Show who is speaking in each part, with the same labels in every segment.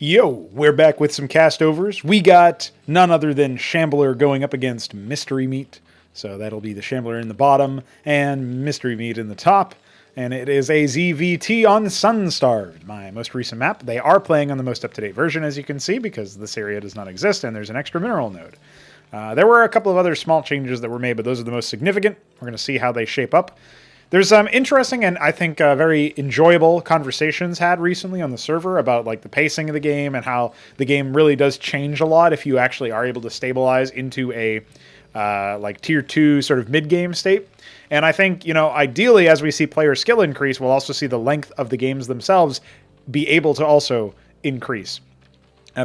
Speaker 1: Yo, we're back with some castovers. We got none other than Shambler going up against Mystery Meat. So that'll be the Shambler in the bottom and Mystery Meat in the top. And it is a ZVT on Sun-Starved, my most recent map. They are playing on the most up-to-date version, as you can see, because this area does not exist and there's an extra mineral node. There were a couple of other small changes that were made, but those are the most significant. We're going to see how they shape up. There's some interesting and I think very enjoyable conversations had recently on the server about like the pacing of the game and how the game really does change a lot if you actually are able to stabilize into a like tier 2 sort of mid-game state. And I think, you know, ideally as we see player skill increase, we'll also see the length of the games themselves be able to also increase.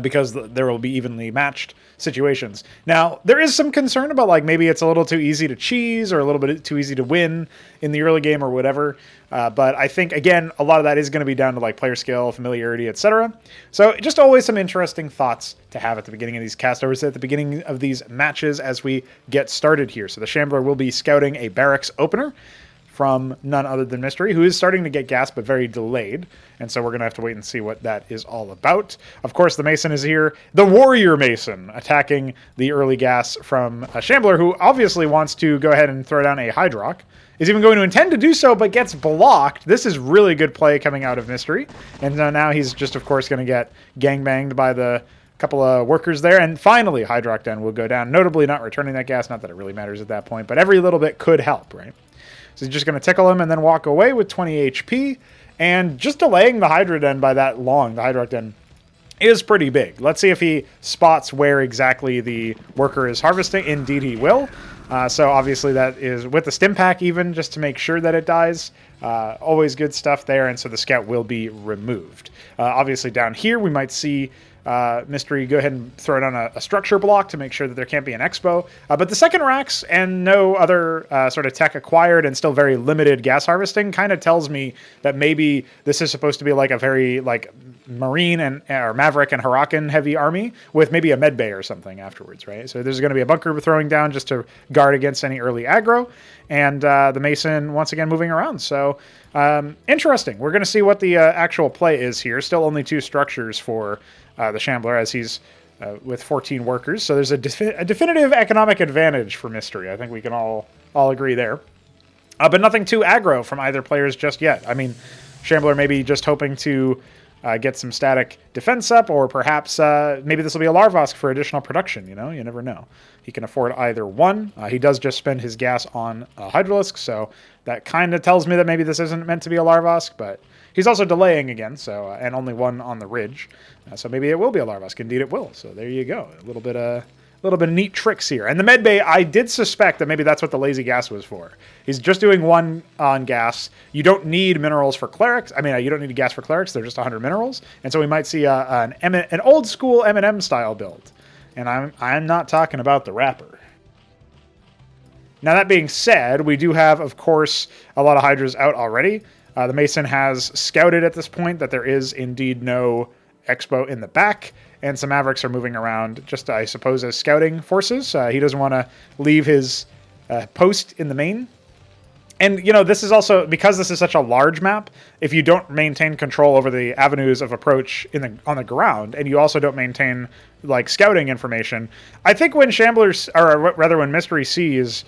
Speaker 1: Because there will be evenly matched situations. Now, there is some concern about like maybe it's a little too easy to cheese or a little bit too easy to win in the early game or whatever. But I think, again, a lot of that is going to be down to like player skill, familiarity, etc. So just always some interesting thoughts to have at the beginning of these castovers, at the beginning of these matches as we get started here. So the Shambler will be scouting a barracks opener from none other than Mystery, who is starting to get gas, but very delayed. And so we're going to have to wait and see what that is all about. Of course, the Mason is here. The Warrior Mason attacking the early gas from a Shambler, who obviously wants to go ahead and throw down a Hydrock. Is even going to intend to do so, but gets blocked. This is really good play coming out of Mystery. And now he's just, of course, going to get gangbanged by the couple of workers there. And finally, Hydrock Den will go down, notably not returning that gas. Not that it really matters at that point, but every little bit could help, right? So he's just going to tickle him and then walk away with 20 HP. And just delaying the Hydra Den by that long, the Hydrock Den, is pretty big. Let's see if he spots where exactly the worker is harvesting. Indeed he will. So obviously that is with the stim pack even, just to make sure that it dies. Always good stuff there, and so the scout will be removed. Obviously down here we might see Mystery go ahead and throw down a structure block to make sure that there can't be an expo. But the second racks and no other sort of tech acquired and still very limited gas harvesting kind of tells me that maybe this is supposed to be like a very like Marine and or Maverick and Huracan heavy army with maybe a med bay or something afterwards, right? So there's going to be a bunker throwing down just to guard against any early aggro, and the Mason once again moving around. So interesting. We're going to see what the actual play is here. Still only 2 structures for the Shambler, as he's with 14 workers. So there's a definitive economic advantage for Mystery. I think we can all agree there. But nothing too aggro from either players just yet. I mean, Shambler maybe just hoping to get some static defense up, or perhaps maybe this will be a Larvosk for additional production. You know, you never know. He can afford either one. He does just spend his gas on Hydralisk, so that kind of tells me that maybe this isn't meant to be a Larvosk, but he's also delaying again, so and only one on the ridge, so maybe it will be a Larvosk. Indeed, it will. So there you go. A little bit of neat tricks here. And the med bay, I did suspect that maybe that's what the lazy gas was for. He's just doing one on gas. You don't need minerals for clerics. I mean, you don't need gas for clerics. They're just 100 minerals, and so we might see an old school M&M style build. And I'm not talking about the wrapper. Now that being said, we do have, of course, a lot of Hydras out already. The Mason has scouted at this point that there is indeed no expo in the back, and some Mavericks are moving around just, I suppose, as scouting forces. He doesn't want to leave his post in the main. And, you know, this is also, because this is such a large map, if you don't maintain control over the avenues of approach on the ground, and you also don't maintain, like, scouting information, I think when Shamblers, or rather when Mystery sees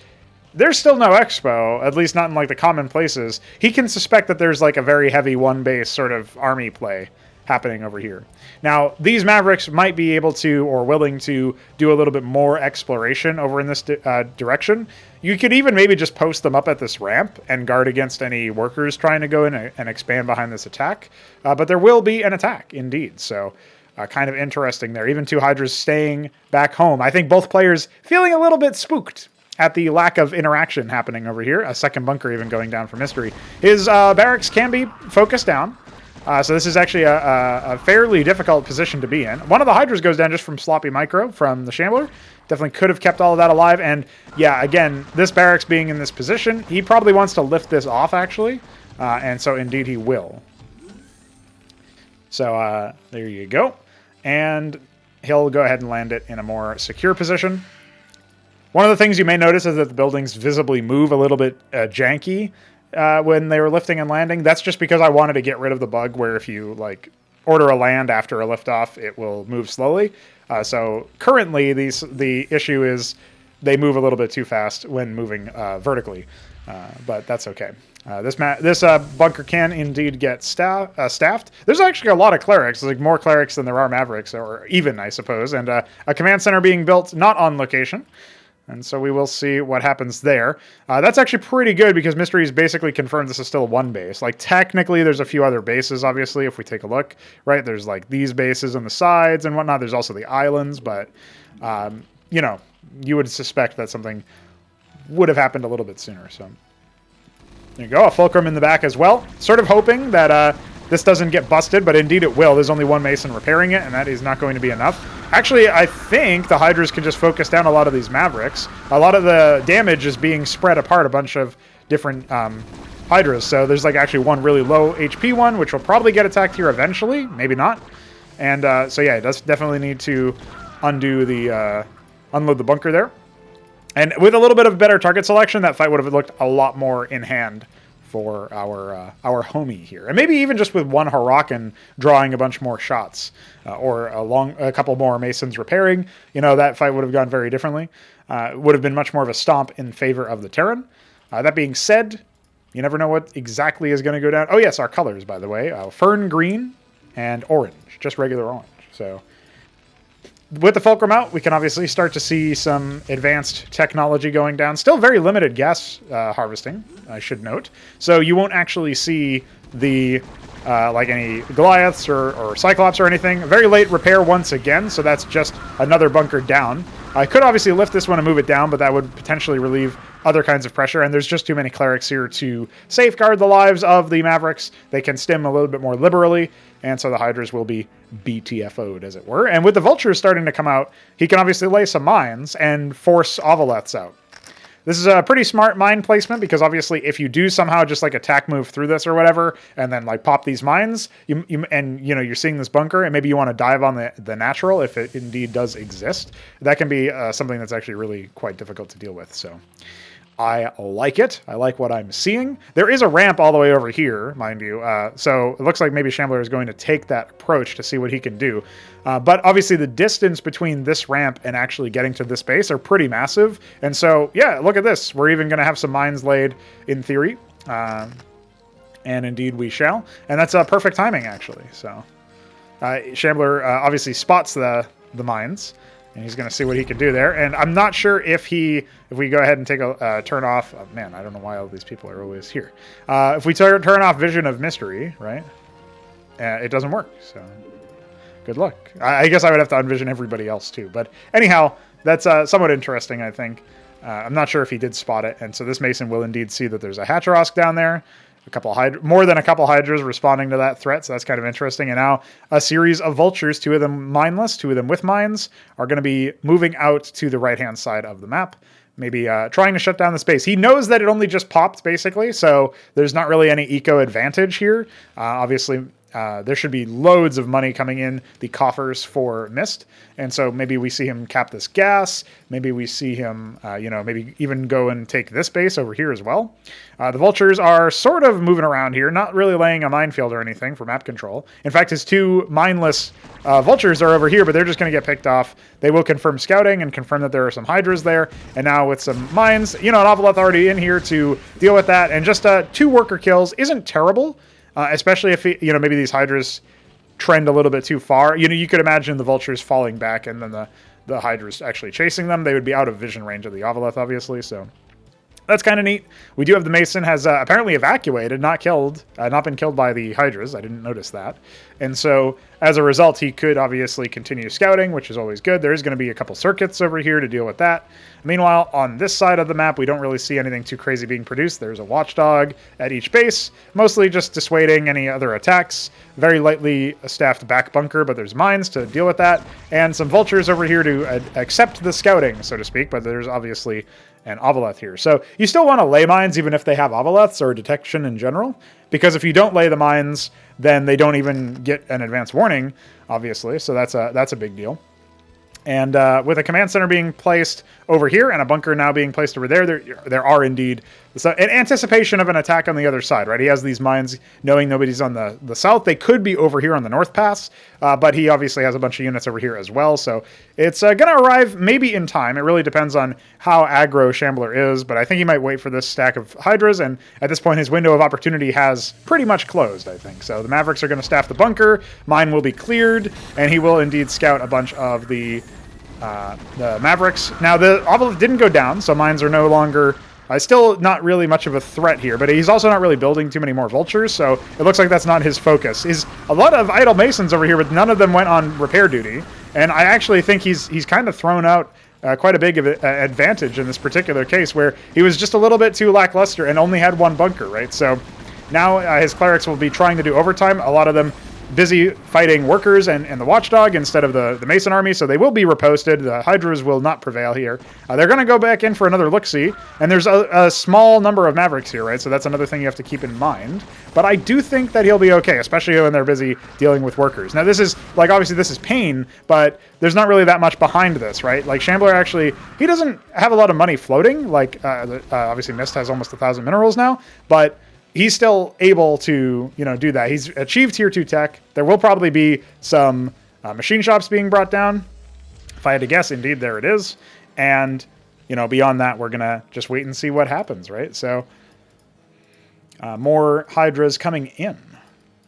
Speaker 1: there's still no expo, at least not in like the common places, he can suspect that there's like a very heavy one base sort of army play happening over here. Now, these Mavericks might be able to or willing to do a little bit more exploration over in this direction. You could even maybe just post them up at this ramp and guard against any workers trying to go in and expand behind this attack. But there will be an attack, indeed. So kind of interesting there. Even 2 Hydras staying back home. I think both players feeling a little bit spooked at the lack of interaction happening over here. A second bunker even going down for Mystery. His barracks can be focused down. So this is actually a fairly difficult position to be in. One of the Hydras goes down just from sloppy micro from the Shambler. Definitely could have kept all of that alive. And yeah, again, this barracks being in this position, he probably wants to lift this off actually. And so indeed he will. So there you go. And he'll go ahead and land it in a more secure position. One of the things you may notice is that the buildings visibly move a little bit janky when they were lifting and landing. That's just because I wanted to get rid of the bug where if you like order a land after a liftoff, it will move slowly. So currently, the issue is they move a little bit too fast when moving vertically, but that's okay. This bunker can indeed get staffed. There's actually a lot of clerics, like more clerics than there are mavericks, or even, I suppose, and a command center being built not on location. And so we will see what happens there. That's actually pretty good because Mystery's basically confirmed this is still one base. Like, technically, there's a few other bases, obviously, if we take a look, right? There's, like, these bases on the sides and whatnot. There's also the islands, but, you know, you would suspect that something would have happened a little bit sooner. So there you go. A fulcrum in the back as well. Sort of hoping that this doesn't get busted, but indeed it will. There's only one mason repairing it, and that is not going to be enough. Actually, I think the Hydras can just focus down a lot of these Mavericks. A lot of the damage is being spread apart a bunch of different Hydras. So there's like actually one really low HP one, which will probably get attacked here eventually. Maybe not. And so yeah, it does definitely need to undo the unload the bunker there. And with a little bit of better target selection, that fight would have looked a lot more in hand for our homie here. And maybe even just with one Hurakan drawing a bunch more shots or a couple more Masons repairing, you know, that fight would have gone very differently. It would have been much more of a stomp in favor of the Terran. That being said, you never know what exactly is going to go down. Oh, yes, our colors, by the way. Fern green and orange, just regular orange. So with the Fulcrum out, we can obviously start to see some advanced technology going down. Still very limited gas harvesting, I should note. So you won't actually see the like any Goliaths or Cyclops or anything. Very late repair once again, so that's just another bunker down. I could obviously lift this one and move it down, but that would potentially relieve other kinds of pressure, and there's just too many clerics here to safeguard the lives of the Mavericks. They can stim a little bit more liberally, and so the Hydras will be BTFO'd, as it were. And with the Vultures starting to come out, he can obviously lay some mines and force Ovoleths out. This is a pretty smart mine placement because obviously if you do somehow just like attack move through this or whatever and then like pop these mines and you know you're seeing this bunker and maybe you want to dive on the natural if it indeed does exist, that can be something that's actually really quite difficult to deal with. So I like it. I like what I'm seeing. There is a ramp all the way over here, mind you. So it looks like maybe Shambler is going to take that approach to see what he can do. But obviously the distance between this ramp and actually getting to this base are pretty massive. And so, yeah, look at this. We're even going to have some mines laid in theory. And indeed we shall. And that's perfect timing, actually. So Shambler obviously spots the mines. And he's going to see what he can do there. And I'm not sure if we go ahead and take a turn off... Oh, man, I don't know why all these people are always here. If we turn off Vision of Mystery, right, it doesn't work. So good luck. I guess I would have to unvision everybody else too. But anyhow, that's somewhat interesting, I think. I'm not sure if he did spot it. And so this Mason will indeed see that there's a Hacharosk down there. More than a couple Hydras responding to that threat, so that's kind of interesting. And now a series of Vultures, 2 of them mineless, 2 of them with mines, are going to be moving out to the right-hand side of the map, maybe trying to shut down the space. He knows that it only just popped, basically, so there's not really any eco advantage here. Obviously, there should be loads of money coming in the coffers for Mist, and so maybe we see him cap this gas. Maybe we see him, maybe even go and take this base over here as well. The Vultures are sort of moving around here, not really laying a minefield or anything for map control. In fact, his 2 mindless Vultures are over here, but they're just going to get picked off. They will confirm scouting and confirm that there are some Hydras there. And now with some mines, an Ovoleth already in here to deal with that. And just 2 worker kills isn't terrible, especially if, maybe these Hydras trend a little bit too far. You could imagine the Vultures falling back and then the Hydras actually chasing them. They would be out of vision range of the Ovoleth, obviously, so that's kind of neat. We do have the Mason has apparently evacuated, not been killed by the Hydras. I didn't notice that. And so as a result, he could obviously continue scouting, which is always good. There is going to be a couple circuits over here to deal with that. Meanwhile, on this side of the map, we don't really see anything too crazy being produced. There's a watchdog at each base, mostly just dissuading any other attacks. Very lightly staffed back bunker, but there's mines to deal with that. And some Vultures over here to accept the scouting, so to speak, but there's obviously an Ovoleth here. So you still want to lay mines even if they have Ovoleths or detection in general, because if you don't lay the mines, then they don't even get an advance warning, obviously. So that's a big deal. And with a command center being placed over here and a bunker now being placed over there, there are indeed So in anticipation of an attack on the other side, right? He has these mines knowing nobody's on the south. They could be over here on the north pass, but he obviously has a bunch of units over here as well. So it's going to arrive maybe in time. It really depends on how aggro Shambler is, but I think he might wait for this stack of Hydras, and at this point his window of opportunity has pretty much closed, I think. So the Mavericks are going to staff the bunker, mine will be cleared, and he will indeed scout a bunch of the Mavericks. Now the obelisk didn't go down, so mines are no longer... still not really much of a threat here, but he's also not really building too many more vultures, so it looks like that's not his focus. He's a lot of idle masons over here, but none of them went on repair duty, and I actually think he's kind of thrown out quite a big of advantage in this particular case, where he was just a little bit too lackluster and only had one bunker, right? So now his clerics will be trying to do overtime, a lot of them busy fighting workers and the watchdog instead of the mason army, so they will be reposted. The Hydras will not prevail here. They're going to go back in for another look-see, and there's a small number of Mavericks here, right? So that's another thing you have to keep in mind. But I do think that he'll be okay, especially when they're busy dealing with workers. Now this is, like, obviously this is pain, but there's not really that much behind this, right? Like, Shambler actually, he doesn't have a lot of money floating, like, obviously Mist has almost 1,000 minerals now, but he's still able to, do that. He's achieved tier 2 tech. There will probably be some machine shops being brought down. If I had to guess, indeed, there it is. And, beyond that, we're going to just wait and see what happens, right? So, more Hydras coming in,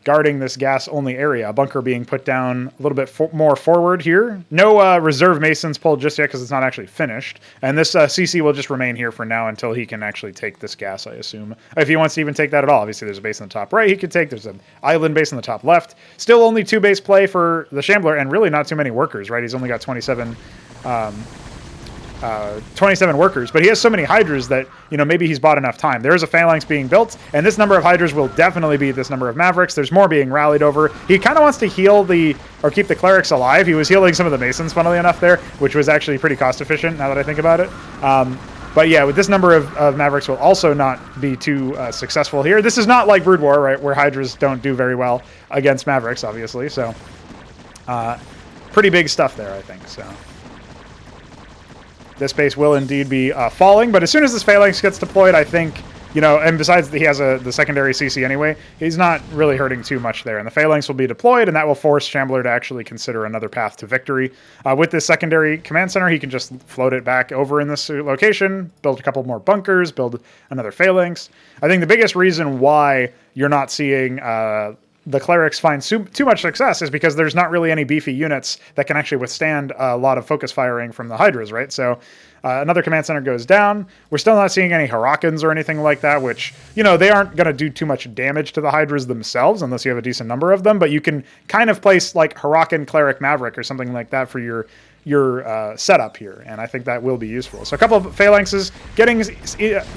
Speaker 1: guarding this gas-only area. A bunker being put down a little bit more forward here. No reserve masons pulled just yet because it's not actually finished. And this CC will just remain here for now until he can actually take this gas, I assume. If he wants to even take that at all. Obviously, there's a base in the top right he could take. There's an island base in the top left. Still only 2 base play for the Shambler, and really not too many workers, right? He's only got 27 workers, but he has so many Hydras that, maybe he's bought enough time. There is a Phalanx being built, and this number of Hydras will definitely be this number of Mavericks. There's more being rallied over. He kind of wants to heal keep the Clerics alive. He was healing some of the Masons, funnily enough, there, which was actually pretty cost efficient, now that I think about it. But yeah, with this number of Mavericks will also not be too successful here. This is not like Brood War, right, where Hydras don't do very well against Mavericks, obviously, so pretty big stuff there, I think, so... This base will indeed be falling, but as soon as this Phalanx gets deployed, I think, and besides he has the secondary CC anyway, he's not really hurting too much there. And the Phalanx will be deployed, and that will force Shambler to actually consider another path to victory. With this secondary command center, he can just float it back over in this location, build a couple more bunkers, build another Phalanx. I think the biggest reason why you're not seeing... the Clerics find too much success is because there's not really any beefy units that can actually withstand a lot of focus firing from the Hydras, right? So another command center goes down. We're still not seeing any Harakans or anything like that, which, they aren't going to do too much damage to the Hydras themselves unless you have a decent number of them, but you can kind of place like Harakan Cleric Maverick or something like that for your setup here, and I think that will be useful. So a couple of Phalanxes getting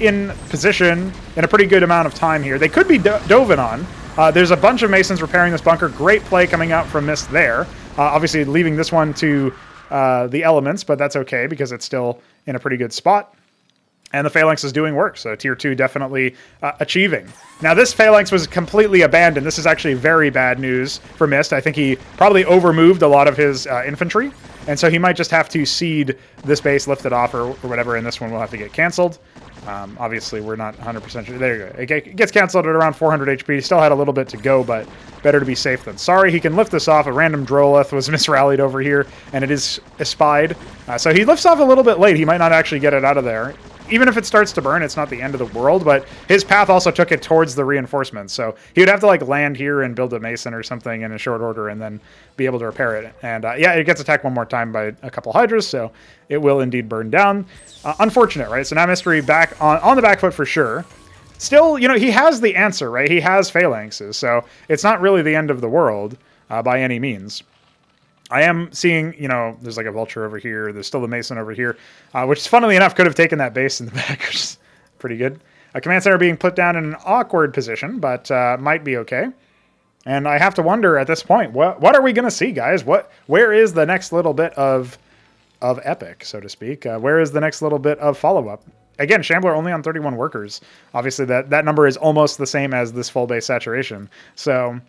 Speaker 1: in position in a pretty good amount of time here. They could be dove on. There's a bunch of Masons repairing this bunker. Great play coming out from Mist there. Obviously leaving this one to the elements, but that's okay because it's still in a pretty good spot. And the Phalanx is doing work, so tier 2 definitely achieving. Now this Phalanx was completely abandoned. This is actually very bad news for Mist. I think he probably overmoved a lot of his infantry, and so he might just have to cede this base, lift it off or whatever, and this one will have to get canceled. Obviously, we're not 100% sure. There you go. It gets canceled at around 400 HP. He still had a little bit to go, but better to be safe than sorry. He can lift this off. A random Droleth was misrallied over here, and it is espied. So he lifts off a little bit late. He might not actually get it out of there. Even if it starts to burn, it's not the end of the world, but his path also took it towards the reinforcements. So he would have to land here and build a Mason or something in a short order and then be able to repair it. And yeah, it gets attacked one more time by a couple Hydras, so it will indeed burn down. Unfortunate, right? So now Mystery back on the back foot for sure. Still, he has the answer, right? He has Phalanxes, so it's not really the end of the world by any means. I am seeing, there's like a Vulture over here. There's still the Mason over here, which funnily enough could have taken that base in the back, which is pretty good. A command center being put down in an awkward position, but might be okay. And I have to wonder at this point, what are we going to see, guys? Where is the next little bit of epic, so to speak? Where is the next little bit of follow-up? Again, Shambler only on 31 workers. Obviously, that number is almost the same as this full base saturation. So...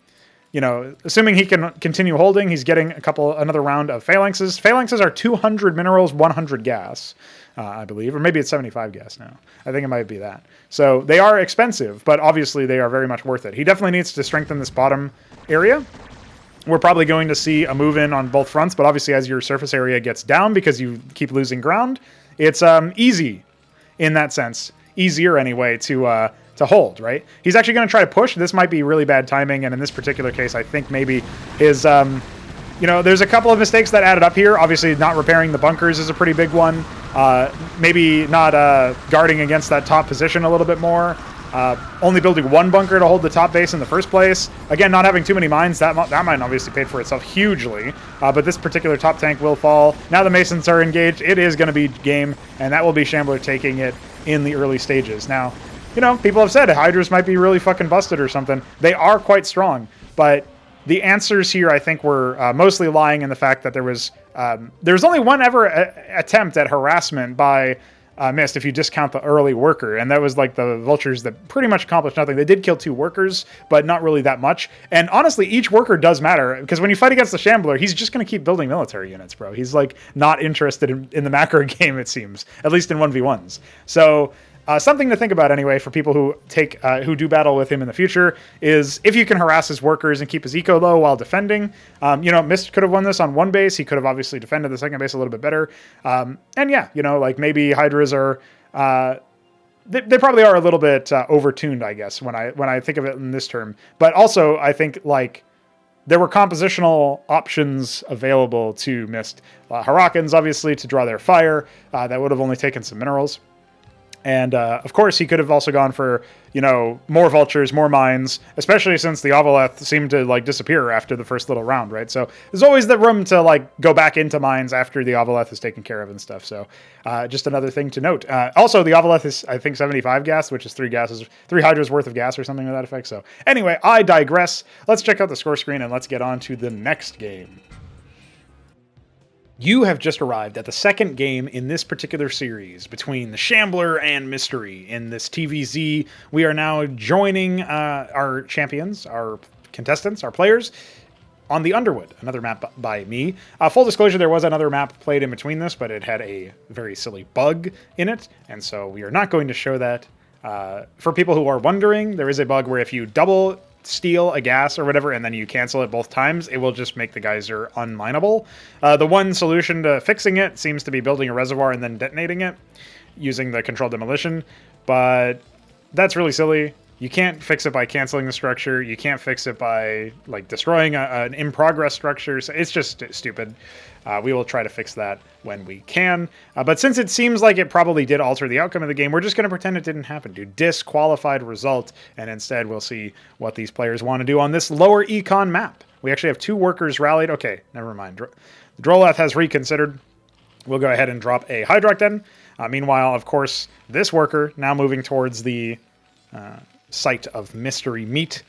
Speaker 1: assuming he can continue holding, he's getting another round of Phalanxes. Phalanxes are 200 minerals, 100 gas. I believe, or maybe it's 75 gas now. I think it might be that. So they are expensive, but obviously they are very much worth it. He definitely needs to strengthen this bottom area. We're probably going to see a move in on both fronts, but obviously as your surface area gets down because you keep losing ground, it's easy in that sense. Easier anyway to hold, right? He's actually going to try to push. This might be really bad timing, and in this particular case, I think maybe his... there's a couple of mistakes that added up here. Obviously, not repairing the bunkers is a pretty big one. Maybe not guarding against that top position a little bit more. Only building one bunker to hold the top base in the first place. Again, not having too many mines, that mine obviously paid for itself hugely. But this particular top tank will fall. Now the Masons are engaged. It is going to be game, and that will be Shambler taking it in the early stages. Now, people have said Hydras might be really fucking busted or something. They are quite strong, but the answers here, I think, were mostly lying in the fact that there was only one ever attempt at harassment by Mist, if you discount the early worker, and that was like the vultures that pretty much accomplished nothing. They did kill 2 workers, but not really that much. And honestly, each worker does matter, because when you fight against the Shambler, he's just going to keep building military units, bro. He's like not interested in the macro game, it seems, at least in 1v1s. So something to think about anyway for people who do battle with him in the future is if you can harass his workers and keep his eco low while defending. Mist could have won this on one base. He could have obviously defended the second base a little bit better. And yeah, like maybe Hydras are they probably are a little bit overtuned, I guess, when I think of it in this term. But also I think like there were compositional options available to Mist. Harakans obviously to draw their fire. That would have only taken some minerals. And, of course, he could have also gone for, more vultures, more mines, especially since the Ovaleth seemed to, disappear after the first little round, right? So there's always the room to, go back into mines after the Ovaleth is taken care of and stuff. So just another thing to note. Also, the Ovaleth is, I think, 75 gas, which is 3 Hydras worth of gas or something to that effect. So anyway, I digress. Let's check out the score screen and let's get on to the next game. You have just arrived at the second game in this particular series between the Shambler and Mystery. In this TVZ, we are now joining our champions, our contestants, our players, on the Underwood, another map by me. Full disclosure, there was another map played in between this, but it had a very silly bug in it, and so we are not going to show that. For people who are wondering, there is a bug where if you double steal a gas or whatever, and then you cancel it both times, it will just make the geyser unmineable. The one solution to fixing it seems to be building a reservoir and then detonating it using the controlled demolition, but that's really silly. You can't fix it by canceling the structure. You can't fix it by destroying an in-progress structure. So it's just stupid. We will try to fix that when we can. But since it seems like it probably did alter the outcome of the game, we're just going to pretend it didn't happen. Do disqualified result, and instead we'll see what these players want to do on this lower econ map. We actually have 2 workers rallied. Okay, never mind. Droleth has reconsidered. We'll go ahead and drop a Hydrock then. Meanwhile, of course, this worker now moving towards the site of Mystery Meat.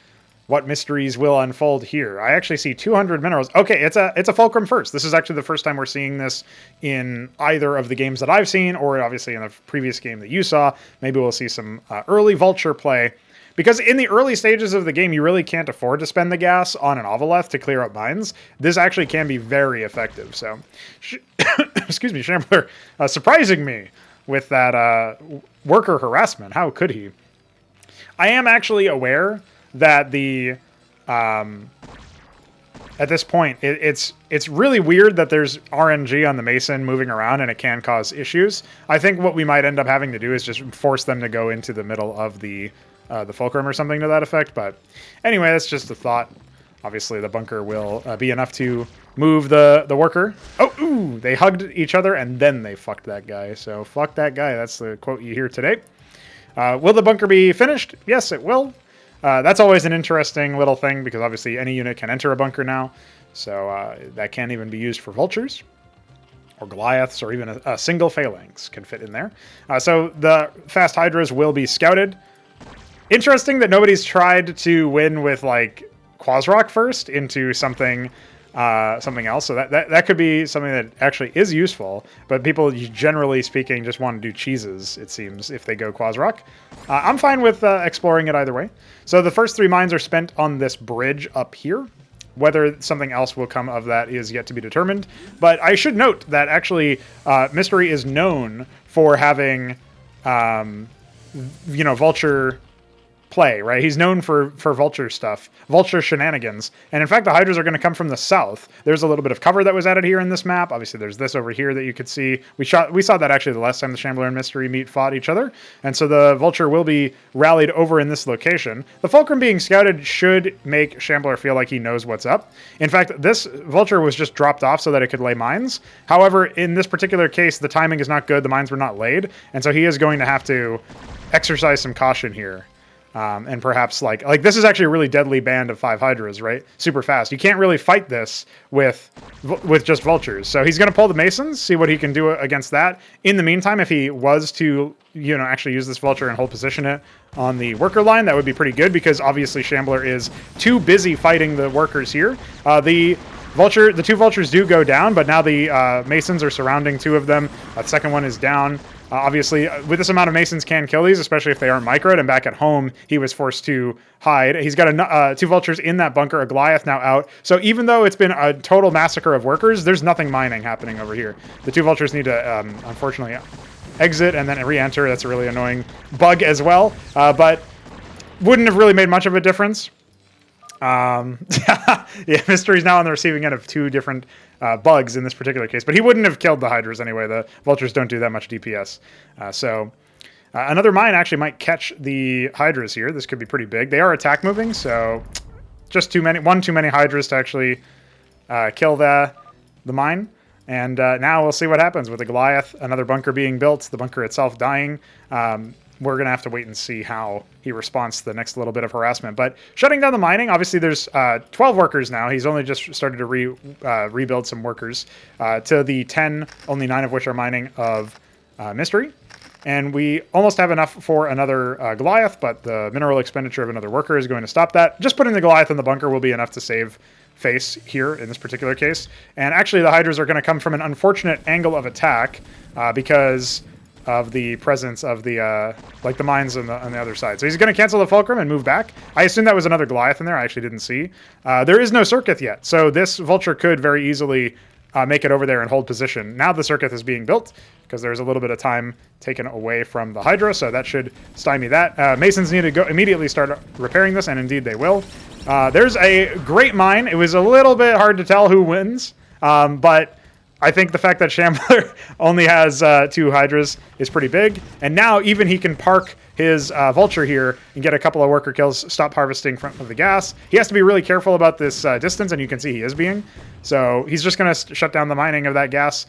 Speaker 1: What mysteries will unfold here? I actually see 200 minerals. Okay, it's a fulcrum first. This is actually the first time we're seeing this in either of the games that I've seen, or obviously in the previous game that you saw. Maybe we'll see some early vulture play. Because in the early stages of the game, you really can't afford to spend the gas on an Ovaleth to clear up mines. This actually can be very effective. So, excuse me, Shambler, surprising me with that worker harassment. How could he? I am actually aware that the at this point it's really weird that there's RNG on the Mason moving around and it can cause issues. I think what we might end up having to do is just force them to go into the middle of the fulcrum or something to that effect. But anyway, that's just a thought. Obviously, the bunker will be enough to move the worker. Oh, ooh, they hugged each other and then they fucked that guy. So fuck that guy. That's the quote you hear today. Will the bunker be finished? Yes, it will. That's always an interesting little thing because obviously any unit can enter a bunker now. So that can't even be used for vultures or Goliaths or even a single phalanx can fit in there. So the fast Hydras will be scouted. Interesting that nobody's tried to win with Quasrock first into something else. So that could be something that actually is useful, but people generally speaking just want to do cheeses, it seems, if they go Quasrock. I'm fine with exploring it either way. So the first 3 mines are spent on this bridge up here. Whether something else will come of that is yet to be determined. But I should note that actually Mystery is known for having, vulture play, right? He's known for vulture stuff, vulture shenanigans. And in fact, the hydras are going to come from the south. There's a little bit of cover that was added here in this map. Obviously, there's this over here that you could see. We saw that actually the last time the Shambler and Mystery Meat fought each other. And so the vulture will be rallied over in this location. The fulcrum being scouted should make Shambler feel like he knows what's up. In fact, this vulture was just dropped off so that it could lay mines. However, in this particular case, the timing is not good. The mines were not laid. And so he is going to have to exercise some caution here. And perhaps like this is actually a really deadly band of 5 hydras, right? Super fast. You can't really fight this with just vultures. So he's going to pull the masons, see what he can do against that. In the meantime, if he was to, actually use this vulture and hold position it on the worker line, that would be pretty good because obviously Shambler is too busy fighting the workers here. The 2 vultures do go down, but now the masons are surrounding 2 of them. That second one is down. Obviously, with this amount of masons can kill these, especially if they aren't microed, and back at home, he was forced to hide. He's got 2 vultures in that bunker, a Goliath now out. So even though it's been a total massacre of workers, there's nothing mining happening over here. The 2 vultures need to, unfortunately, exit and then re-enter. That's a really annoying bug as well, but wouldn't have really made much of a difference. Yeah, Mystery's now on the receiving end of 2 different bugs in this particular case, but he wouldn't have killed the hydras anyway. The vultures don't do that much DPS. Another mine actually might catch the hydras here. This could be pretty big. They are attack moving, so just one too many hydras to actually kill the mine. And now we'll see what happens with the Goliath, another bunker being built, the bunker itself dying. We're going to have to wait and see how he responds to the next little bit of harassment. But shutting down the mining, obviously there's 12 workers now. He's only just started to rebuild some workers. To the 10, only 9 of which are mining of Mystery. And we almost have enough for another Goliath, but the mineral expenditure of another worker is going to stop that. Just putting the Goliath in the bunker will be enough to save face here in this particular case. And actually the hydras are going to come from an unfortunate angle of attack because of the presence of the the mines on the other side. So he's going to cancel the fulcrum and move back. I assume that was another Goliath in there. I actually didn't see. There is no Circuit yet, so this vulture could very easily make it over there and hold position. Now the Circuit is being built because there's a little bit of time taken away from the Hydra, so that should stymie that. Masons need to go immediately start repairing this, and indeed they will. There's a great mine. It was a little bit hard to tell who wins, but I think the fact that Shambler only has 2 hydras is pretty big. And now even he can park his vulture here and get a couple of worker kills, stop harvesting front of the gas. He has to be really careful about this distance, and you can see he is being. So he's just going to shut down the mining of that gas.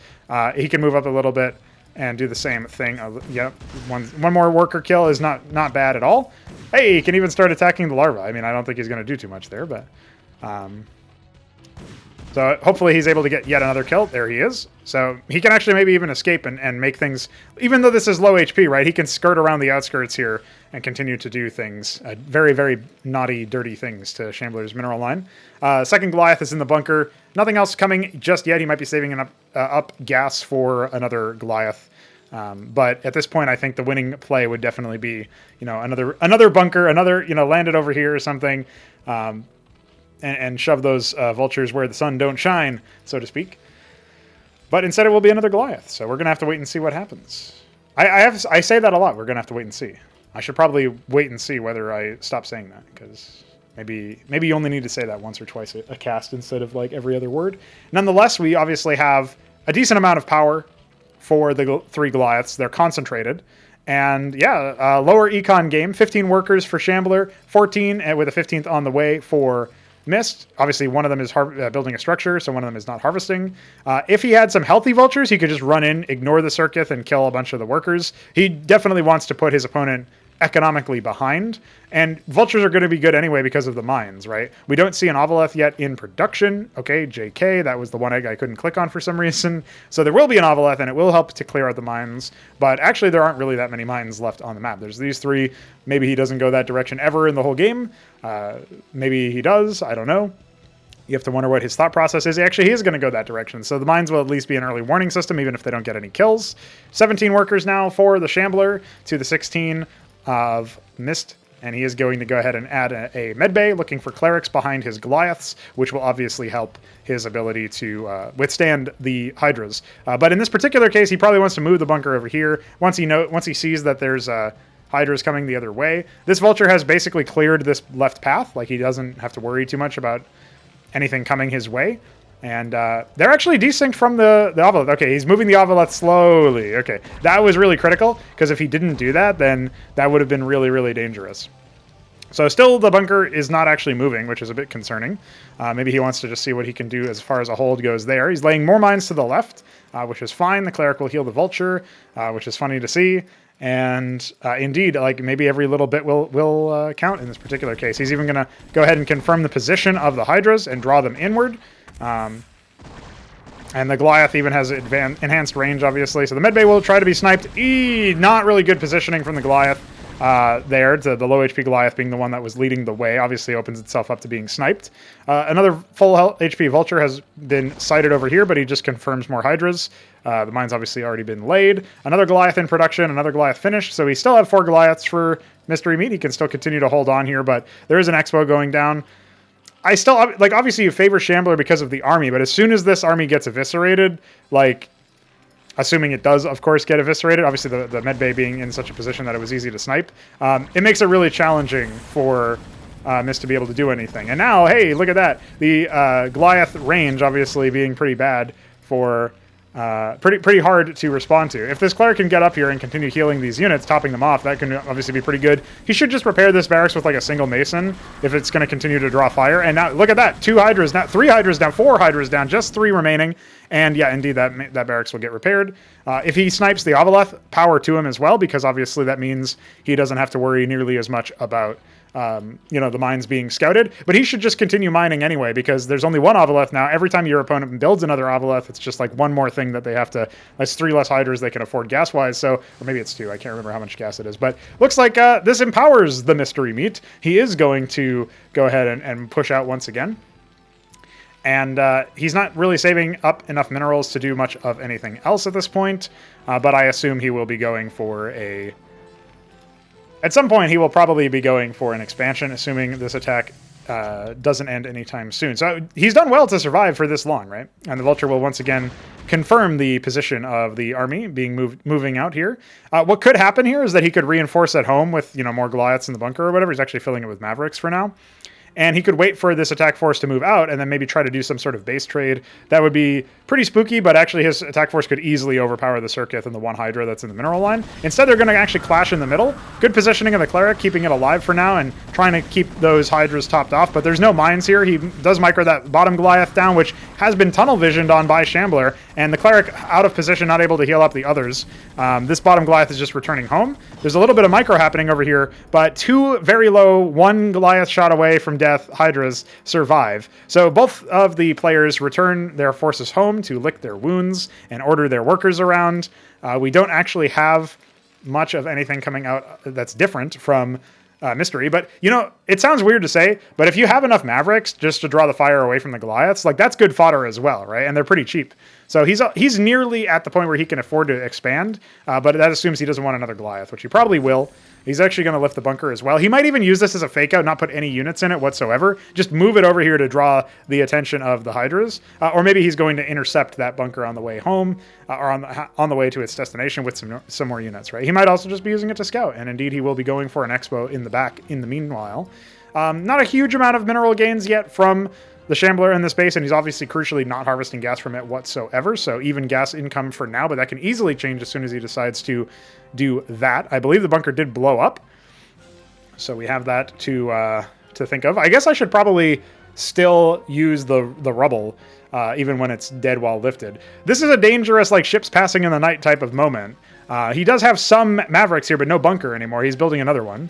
Speaker 1: He can move up a little bit and do the same thing. Yep, one more worker kill is not bad at all. Hey, he can even start attacking the larva. I mean, I don't think he's going to do too much there, but... So hopefully he's able to get yet another kill. There he is. So he can actually maybe even escape and make things... Even though this is low HP, right? He can skirt around the outskirts here and continue to do things. Very, very naughty, dirty things to Shambler's mineral line. Second Goliath is in the bunker. Nothing else coming just yet. He might be saving up gas for another Goliath. But at this point, I think the winning play would definitely be, another bunker, land it over here or something. And shove those vultures where the sun don't shine, so to speak. But instead it will be another Goliath, so we're going to have to wait and see what happens. I say that a lot, we're going to have to wait and see. I should probably wait and see whether I stop saying that, because maybe you only need to say that once or twice a cast instead of like every other word. Nonetheless, we obviously have a decent amount of power for the 3 Goliaths. They're concentrated. And yeah, lower econ game, 15 workers for Shambler, 14 with a 15th on the way for Mist. Obviously, one of them is building a structure, so one of them is not harvesting. If he had some healthy vultures, he could just run in, ignore the Circuit, and kill a bunch of the workers. He definitely wants to put his opponent economically behind, and vultures are going to be good anyway because of the mines, right? We don't see an Ovoleth yet in production. Okay, JK, that was the one egg I couldn't click on for some reason. So there will be an Ovoleth, and it will help to clear out the mines, but actually there aren't really that many mines left on the map. There's these 3. Maybe he doesn't go that direction ever in the whole game. Maybe he does. I don't know. You have to wonder what his thought process is. Actually, he is going to go that direction. So the mines will at least be an early warning system, even if they don't get any kills. 17 workers now for the Shambler to the 16 of Mist And he is going to go ahead and add a medbay, looking for clerics behind his Goliaths, which will obviously help his ability to withstand the Hydras. But in this particular case, he probably wants to move the bunker over here. Once he sees that there's Hydras coming the other way. This Vulture has basically cleared this left path. Like, he doesn't have to worry too much about anything coming his way. And they're actually desynced from the Ovolith. Okay, he's moving the Ovolith slowly. Okay, that was really critical, because if he didn't do that, then that would have been really, really dangerous. So still, the bunker is not actually moving, which is a bit concerning. Maybe he wants to just see what he can do as far as a hold goes there. He's laying more mines to the left, which is fine. The Cleric will heal the Vulture, which is funny to see. And indeed, like, maybe every little bit will count in this particular case. He's even going to go ahead and confirm the position of the Hydras and draw them inward. And the Goliath even has enhanced range, obviously. So the medbay will try to be sniped. Not really good positioning from the Goliath there. The low HP Goliath being the one that was leading the way obviously opens itself up to being sniped. Another full HP Vulture has been sighted over here, but he just confirms more Hydras. The mine's obviously already been laid. Another Goliath in production, another Goliath finished. So we still have 4 Goliaths for Mystery Meat. He can still continue to hold on here, but there is an Expo going down. I still, like, obviously you favor Shambler because of the army, but as soon as this army gets eviscerated, like, assuming it does, of course, get eviscerated, obviously the medbay being in such a position that it was easy to snipe, it makes it really challenging for Mist to be able to do anything. And now, hey, look at that. The Goliath range, obviously, being pretty bad for... pretty hard to respond to. If this Cleric can get up here and continue healing these units, topping them off, that can obviously be pretty good. He should just repair this barracks with like a single Mason if it's going to continue to draw fire. And now, look at that. 2 Hydras, now 3 Hydras down, 4 Hydras down, just 3 remaining. And yeah, indeed, that barracks will get repaired. If he snipes the Ovolith, power to him as well, because obviously that means he doesn't have to worry nearly as much about the mines being scouted, but he should just continue mining anyway, because there's only 1 Ovolith now. Every time your opponent builds another Ovolith, it's just like one more thing that they have to, that's 3 less Hydras they can afford gas-wise, so, or maybe it's 2, I can't remember how much gas it is, but looks like this empowers the Mystery Meat. He is going to go ahead and push out once again. And he's not really saving up enough minerals to do much of anything else at this point, but I assume he will be going for a... At some point, he will probably be going for an expansion, assuming this attack doesn't end anytime soon. So he's done well to survive for this long, right? And the Vulture will once again confirm the position of the army being moving out here. What could happen here is that he could reinforce at home with, more Goliaths in the bunker or whatever. He's actually filling it with Mavericks for now. And he could wait for this attack force to move out and then maybe try to do some sort of base trade. That would be pretty spooky, but actually his attack force could easily overpower the Circuith and the 1 Hydra that's in the mineral line. Instead, they're going to actually clash in the middle. Good positioning of the Cleric, keeping it alive for now and trying to keep those Hydras topped off, but there's no mines here. He does micro that bottom Goliath down, which has been tunnel visioned on by Shambler, and the Cleric out of position, not able to heal up the others. This bottom Goliath is just returning home. There's a little bit of micro happening over here, but 2 very low, 1 Goliath shot away from death Hydras survive. So both of the players return their forces home to lick their wounds and order their workers around. We don't actually have much of anything coming out that's different from Mystery, but it sounds weird to say, but if you have enough Mavericks just to draw the fire away from the Goliaths, like, that's good fodder as well, right? And they're pretty cheap. So he's nearly at the point where he can afford to expand, but that assumes he doesn't want another Goliath, which he probably will. He's actually going to lift the bunker as well. He might even use this as a fake out, not put any units in it whatsoever. Just move it over here to draw the attention of the Hydras. Or maybe he's going to intercept that bunker on the way home, or on the way to its destination with some more units, right? He might also just be using it to scout, and indeed he will be going for an expo in the back in the meanwhile. Not a huge amount of mineral gains yet from the Shambler in this base, and he's obviously crucially not harvesting gas from it whatsoever, so even gas income for now, but that can easily change as soon as he decides to do that. I believe the bunker did blow up, so we have that to think of. I guess I should probably still use the rubble, even when it's dead while lifted. This is a dangerous, like, ships passing in the night type of moment. He does have some Mavericks here, but no bunker anymore. He's building another one.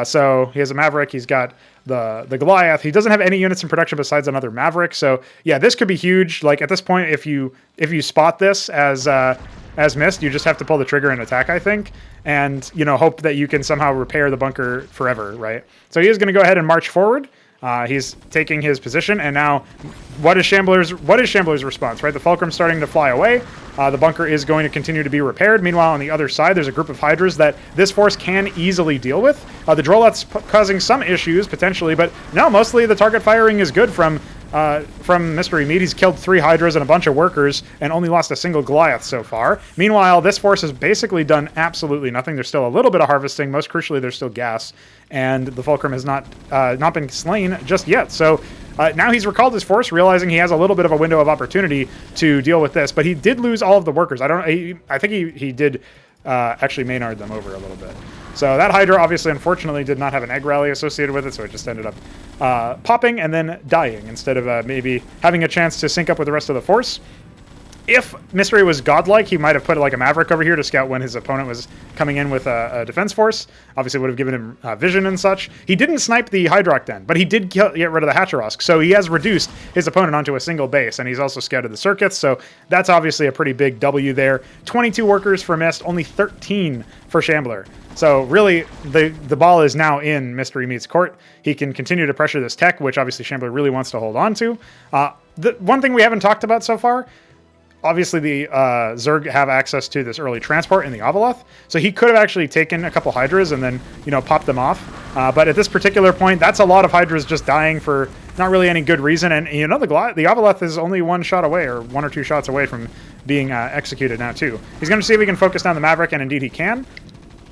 Speaker 1: So he has a Maverick, he's got the Goliath. He doesn't have any units in production besides another Maverick. So yeah, this could be huge. Like, at this point, if you spot this as Mist, you just have to pull the trigger and attack, I think, and hope that you can somehow repair the bunker forever, right? So he is going to go ahead and march forward. He's taking his position, and now what is Shambler's response, right? The Fulcrum's starting to fly away. The bunker is going to continue to be repaired. Meanwhile, on the other side, there's a group of Hydras that this force can easily deal with. The Droleth's causing some issues, potentially, but no, mostly the target firing is good from Mystery Meat. He's killed 3 Hydras and a bunch of workers and only lost a single Goliath so far. Meanwhile, this force has basically done absolutely nothing. There's still a little bit of harvesting. Most crucially, there's still gas, and the Fulcrum has not been slain just yet. So now he's recalled his force, realizing he has a little bit of a window of opportunity to deal with this. But he did lose all of the workers. I think he did actually Maynard them over a little bit. So that Hydra obviously, unfortunately, did not have an egg rally associated with it, so it just ended up popping and then dying instead of maybe having a chance to sync up with the rest of the force. If Mystery was godlike, he might have put like a Maverick over here to scout when his opponent was coming in with a defense force. Obviously would have given him vision and such. He didn't snipe the Hydrock then, but he did get rid of the Hatcherosk. So he has reduced his opponent onto a single base, and he's also scouted the circuits. So that's obviously a pretty big W there. 22 workers for Mist, only 13 for Shambler. So really, the ball is now in Mystery Meat's court. He can continue to pressure this tech, which obviously Shambler really wants to hold on to. The one thing we haven't talked about so far, obviously the Zerg have access to this early transport in the Avaleth, so he could have actually taken a couple Hydras and then, popped them off. But at this particular point, that's a lot of Hydras just dying for not really any good reason. And, the Avaleth is only 1 shot away, or 1 or 2 shots away from being executed now, too. He's going to see if he can focus down the Maverick, and indeed he can.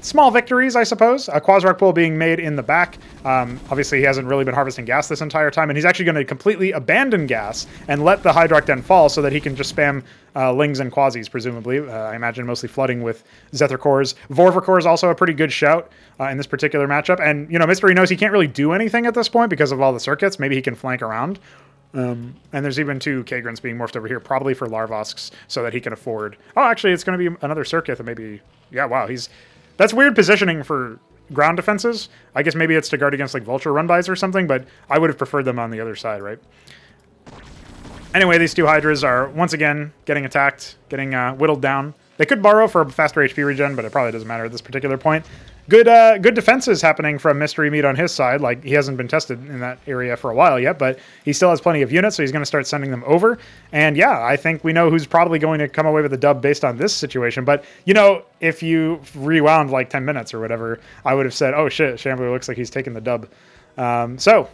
Speaker 1: Small victories, I suppose. A Quasrock pool being made in the back. Obviously, he hasn't really been harvesting gas this entire time, and he's actually going to completely abandon gas and let the Hydrock Den fall so that he can just spam Lings and Quasis, presumably. I imagine mostly flooding with Zephyr Cores. Vorvacor is also a pretty good shout in this particular matchup. And, Mystery knows he can't really do anything at this point because of all the circuits. Maybe he can flank around. And there's even 2 Kagrins being morphed over here, probably for Larvosks, so that he can afford... Oh, actually, it's going to be another circuit, and maybe... Yeah, wow, That's weird positioning for ground defenses. I guess maybe it's to guard against like Vulture run-bys or something, but I would have preferred them on the other side, right? Anyway, these 2 Hydras are once again getting attacked, getting whittled down. They could borrow for a faster HP regen, but it probably doesn't matter at this particular point. Good defenses happening from Mystery Meat on his side. Like, he hasn't been tested in that area for a while yet, but he still has plenty of units, so he's going to start sending them over. And yeah, I think we know who's probably going to come away with a dub based on this situation. But, if you rewound like 10 minutes or whatever, I would have said, oh shit, Shambler looks like he's taking the dub. So,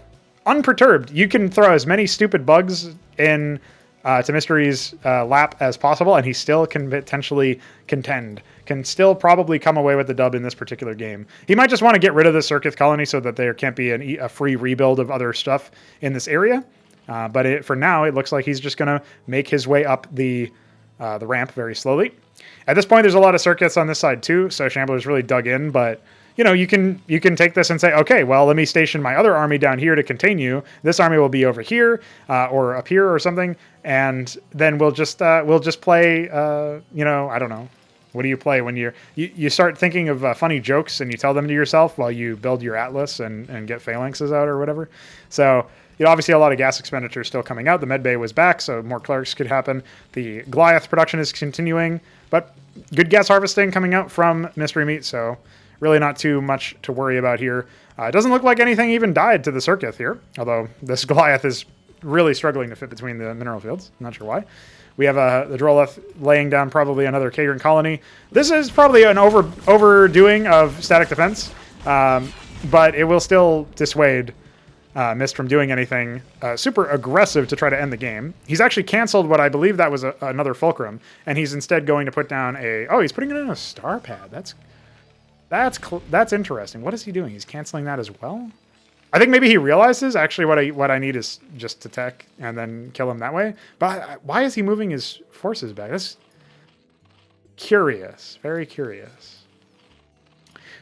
Speaker 1: unperturbed, you can throw as many stupid bugs in to Mystery's lap as possible, and he still can potentially contend. Can still probably come away with the dub in this particular game. He might just want to get rid of the Circuit Colony so that there can't be a free rebuild of other stuff in this area. But for now, it looks like he's just going to make his way up the ramp very slowly. At this point, there's a lot of circuits on this side too, so Shambler's really dug in, but... you can take this and say, okay, well, let me station my other army down here to contain you. This army will be over here or up here or something, and then we'll just play. I don't know. What do you play when you start thinking of funny jokes and you tell them to yourself while you build your Atlas and get phalanxes out or whatever? So obviously a lot of gas expenditure still coming out. The medbay was back, so more clerics could happen. The Goliath production is continuing, but good gas harvesting coming out from Mystery Meat. So. Really not too much to worry about here. It doesn't look like anything even died to the Circuit here, although this Goliath is really struggling to fit between the mineral fields. I'm not sure why. We have the Droleth laying down probably another Kagran colony. This is probably an overdoing of static defense, but it will still dissuade Mist from doing anything super aggressive to try to end the game. He's actually canceled what I believe that was another Fulcrum, and he's instead going to put down he's putting it in a star pad. That's interesting. What is he doing? He's canceling that as well? I think maybe he realizes actually what I need is just to tech and then kill him that way. But why is he moving his forces back? That's curious. Very curious.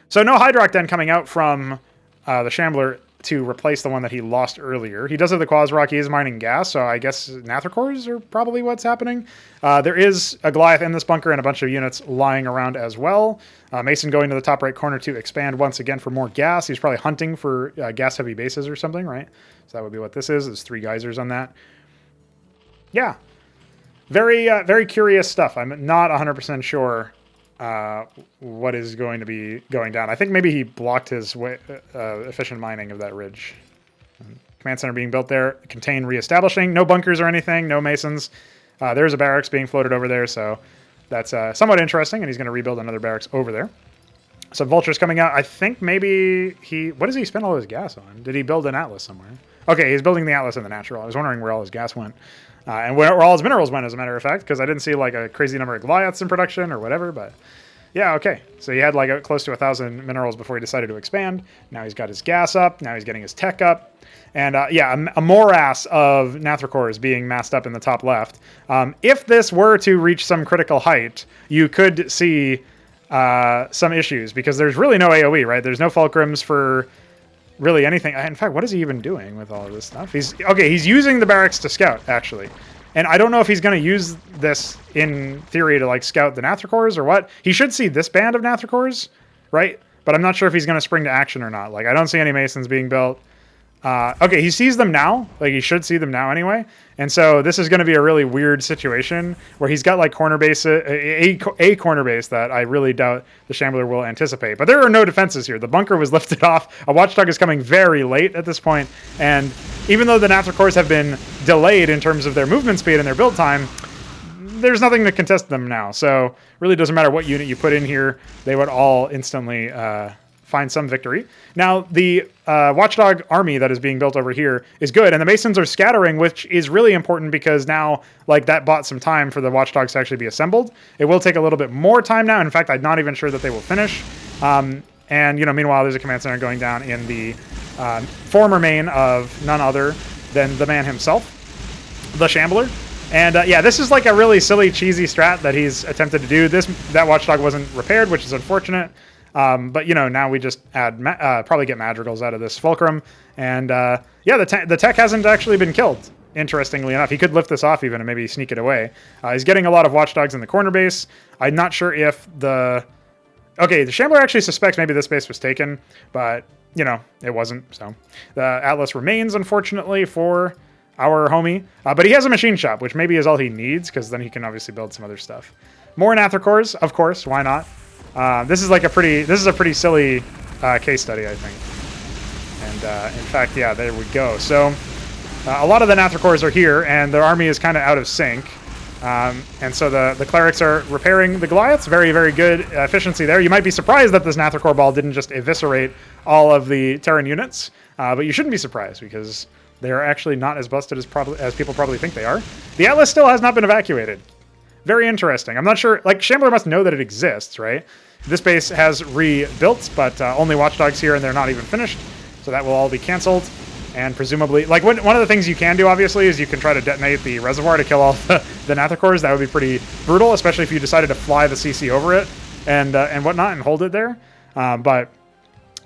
Speaker 1: So no Hydrock Den coming out from the Shambler to replace the one that he lost earlier. He does have the Quasrock. He is mining gas, so I guess Nathricors are probably what's happening. There is a Goliath in this bunker and a bunch of units lying around as well. Mason going to the top right corner to expand once again for more gas. He's probably hunting for gas-heavy bases or something, right? So that would be what this is. There's 3 geysers on that. Yeah. Very, very curious stuff. I'm not 100% sure what is going to be going down. I think maybe he blocked his efficient mining of that ridge. Command center being built there. Contain reestablishing. No bunkers or anything. No masons. There's a barracks being floated over there, so that's somewhat interesting, and he's going to rebuild another barracks over there. Some vultures coming out. I think maybe what does he spend all his gas on? Did he build an Atlas somewhere? Okay, he's building the Atlas in the natural. I was wondering where all his gas went. And where all his minerals went, as a matter of fact, because I didn't see like a crazy number of Goliaths in production or whatever, but yeah, okay. So he had like close to 1,000 minerals before he decided to expand. Now he's got his gas up. Now he's getting his tech up. And yeah, a morass of Nathracores being massed up in the top left. If this were to reach some critical height, you could see some issues, because there's really no AoE, right? There's no fulcrums for really anything. In fact, what is he even doing with all of this stuff? He's using the barracks to scout, actually. And I don't know if he's going to use this in theory to like scout the Nathracores or what. He should see this band of Nathracores, right? But I'm not sure if he's going to spring to action or not. Like, I don't see any Masons being built. Okay, he sees them now. Like, he should see them now anyway. And so this is going to be a really weird situation where he's got like corner base, a corner base that I really doubt the Shambler will anticipate. But there are no defenses here. The bunker was lifted off. A watchdog is coming very late at this point. And even though the Nathracores have been delayed in terms of their movement speed and their build time, there's nothing to contest them now. So really doesn't matter what unit you put in here. They would all instantly find some victory. Now, the watchdog army that is being built over here is good, and the Masons are scattering, which is really important because now, like, that bought some time for the watchdogs to actually be assembled. It will take a little bit more time now. In fact, I'm not even sure that they will finish. And, you know, meanwhile, there's a command center going down in the former main of none other than the man himself, the Shambler. And yeah, this is like a really silly, cheesy strat that he's attempted to do. That watchdog wasn't repaired, which is unfortunate. But, you know, now we just add probably get madrigals out of this fulcrum. And yeah, the tech hasn't actually been killed, interestingly enough. He could lift this off even and maybe sneak it away. He's getting a lot of watchdogs in the corner base. I'm not sure if the Shambler actually suspects maybe this base was taken, but, you know, it wasn't. So the Atlas remains, unfortunately, for our homie. But he has a machine shop, which maybe is all he needs, because then he can obviously build some other stuff. More Nathracores, of course. Why not? This is a pretty silly case study, I think. And in fact, yeah, there we go. So a lot of the Nathracores are here, and their army is kind of out of sync. And so the clerics are repairing the Goliaths. Very, very good efficiency there. You might be surprised that this Nathracor ball didn't just eviscerate all of the Terran units, but you shouldn't be surprised because they are actually not as busted as people probably think they are. The Atlas still has not been evacuated. Very interesting. I'm not sure, like, Shambler must know that it exists, right? This base has rebuilt, but only watchdogs here, and they're not even finished. So that will all be canceled. And presumably, like, one of the things you can do, obviously, is you can try to detonate the reservoir to kill all the Nathracores. That would be pretty brutal, especially if you decided to fly the CC over it and whatnot and hold it there. But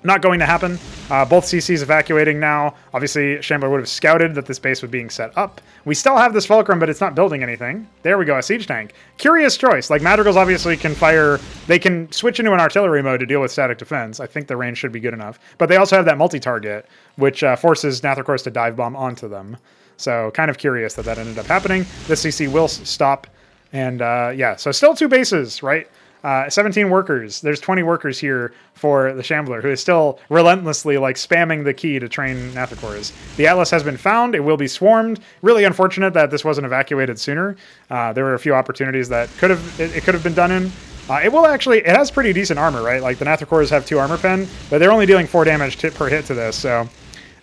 Speaker 1: not going to happen. Both CCs evacuating now. Obviously, Shambler would have scouted that this base was being set up. We still have this fulcrum, but it's not building anything. There we go, a siege tank. Curious choice. Like, madrigals obviously can fire... They can switch into an artillery mode to deal with static defense. I think the range should be good enough. But they also have that multi-target, which forces Nathracores to dive bomb onto them. So, kind of curious that ended up happening. This CC will stop. And, yeah, so still 2 bases, right? 17 workers. There's 20 workers here for the Shambler, who is still relentlessly like spamming the key to train Nathracores. The Atlas has been found. It will be swarmed. Really unfortunate that this wasn't evacuated sooner. There were a few opportunities that it could have been done in. It has pretty decent armor, right? Like the Nathracores have 2 armor pen, but they're only dealing 4 damage per hit to this. So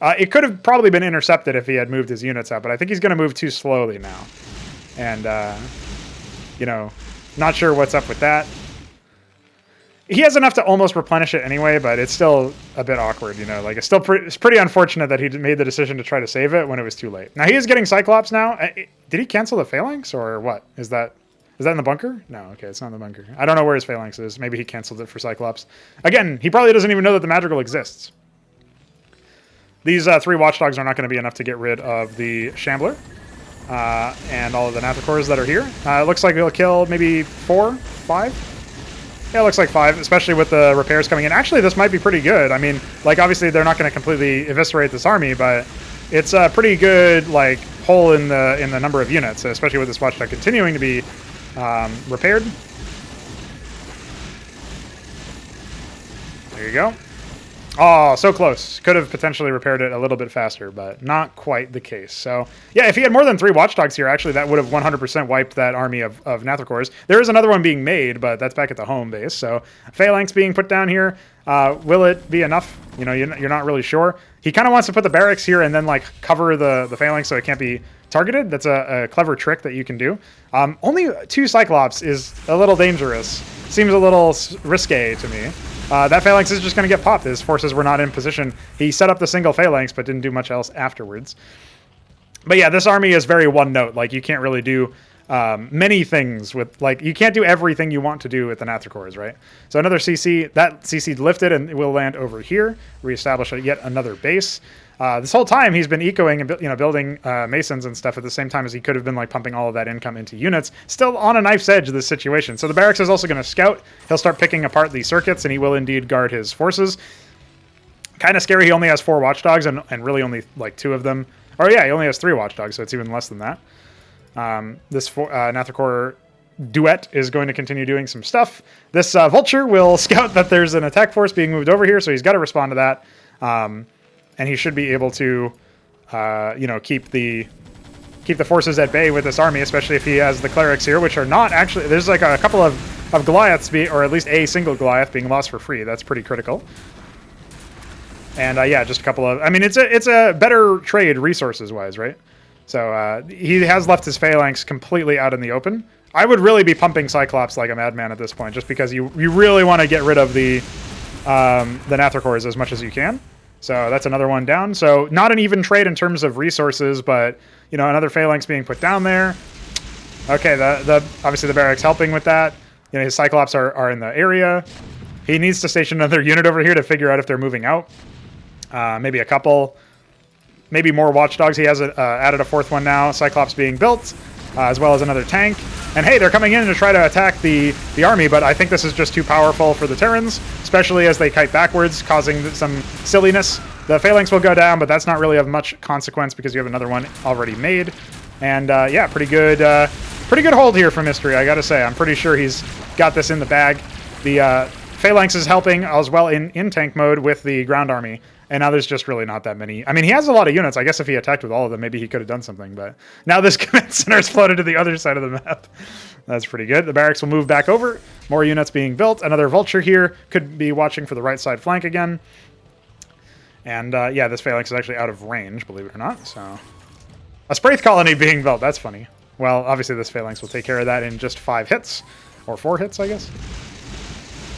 Speaker 1: it could have probably been intercepted if he had moved his units out, but I think he's going to move too slowly now. And, you know, not sure what's up with that. He has enough to almost replenish it anyway, but it's still a bit awkward, you know. Like, it's pretty unfortunate that he made the decision to try to save it when it was too late. Now, he is getting Cyclops now. Did he cancel the Phalanx, or what? Is that in the bunker? No, okay, it's not in the bunker. I don't know where his Phalanx is. Maybe he canceled it for Cyclops. Again, he probably doesn't even know that the Madrigal exists. These 3 watchdogs are not going to be enough to get rid of the Shambler and all of the Nathracores that are here. It looks like he'll kill maybe 4, 5. Yeah, it looks like 5, especially with the repairs coming in. Actually, this might be pretty good. I mean, like, obviously they're not going to completely eviscerate this army, but it's a pretty good, like, hole in the number of units, especially with this watchdog continuing to be repaired. There you go. Oh, so close. Could have potentially repaired it a little bit faster, but not quite the case. So, yeah, if he had more than 3 watchdogs here, actually, that would have 100% wiped that army of Nathrakors. There is another one being made, but that's back at the home base. So, Phalanx being put down here. Will it be enough? You know, you're not really sure. He kind of wants to put the barracks here and then, like, cover the Phalanx so it can't be targeted. That's a clever trick that you can do. Only 2 Cyclops is a little dangerous. Seems a little risque to me. That Phalanx is just going to get popped. His forces were not in position. He set up the single Phalanx, but didn't do much else afterwards. But yeah, this army is very one note. Like, you can't really do many things with, like, you can't do everything you want to do with the Nathrakors, right? So another CC, that CC lifted and will land over here, reestablish yet another base. This whole time he's been ecoing and building masons and stuff at the same time as he could have been like pumping all of that income into units. Still on a knife's edge of this situation. So the barracks is also going to scout. He'll start picking apart the circuits and he will indeed guard his forces. Kind of scary. He only has 4 watchdogs and really only like 2 of them. Or yeah, he only has 3 watchdogs, so it's even less than that. This Nathrakor duet is going to continue doing some stuff. This vulture will scout that there's an attack force being moved over here, so he's got to respond to that. And he should be able to, keep the forces at bay with this army, especially if he has the clerics here, which are not actually. There's like a couple of Goliaths, or at least a single Goliath being lost for free. That's pretty critical. And yeah, just a couple of. I mean, it's a better trade resources wise, right? So he has left his Phalanx completely out in the open. I would really be pumping Cyclops like a madman at this point, just because you really want to get rid of the Nathrakors as much as you can. So that's another one down. So not an even trade in terms of resources, but another Phalanx being put down there. Okay, obviously the barracks helping with that. His Cyclops are in the area. He needs to station another unit over here to figure out if they're moving out. Maybe a couple, maybe more watchdogs. He has added a 4th one now. Cyclops being built, as well as another tank. And hey, they're coming in to try to attack the army, but I think this is just too powerful for the Terrans, especially as they kite backwards, causing some silliness. The Phalanx will go down, but that's not really of much consequence because you have another one already made. And yeah, pretty good hold here for Mystery, I gotta say. I'm pretty sure he's got this in the bag. The Phalanx is helping as well in tank mode with the ground army. And now there's just really not that many. I mean, he has a lot of units. I guess if he attacked with all of them, maybe he could have done something. But now this command center is floated to the other side of the map. That's pretty good. The barracks will move back over. More units being built. Another vulture here. Could be watching for the right side flank again. And yeah, this Phalanx is actually out of range, believe it or not. So a Spraith colony being built. That's funny. Well, obviously this Phalanx will take care of that in just 5 hits. Or 4 hits, I guess.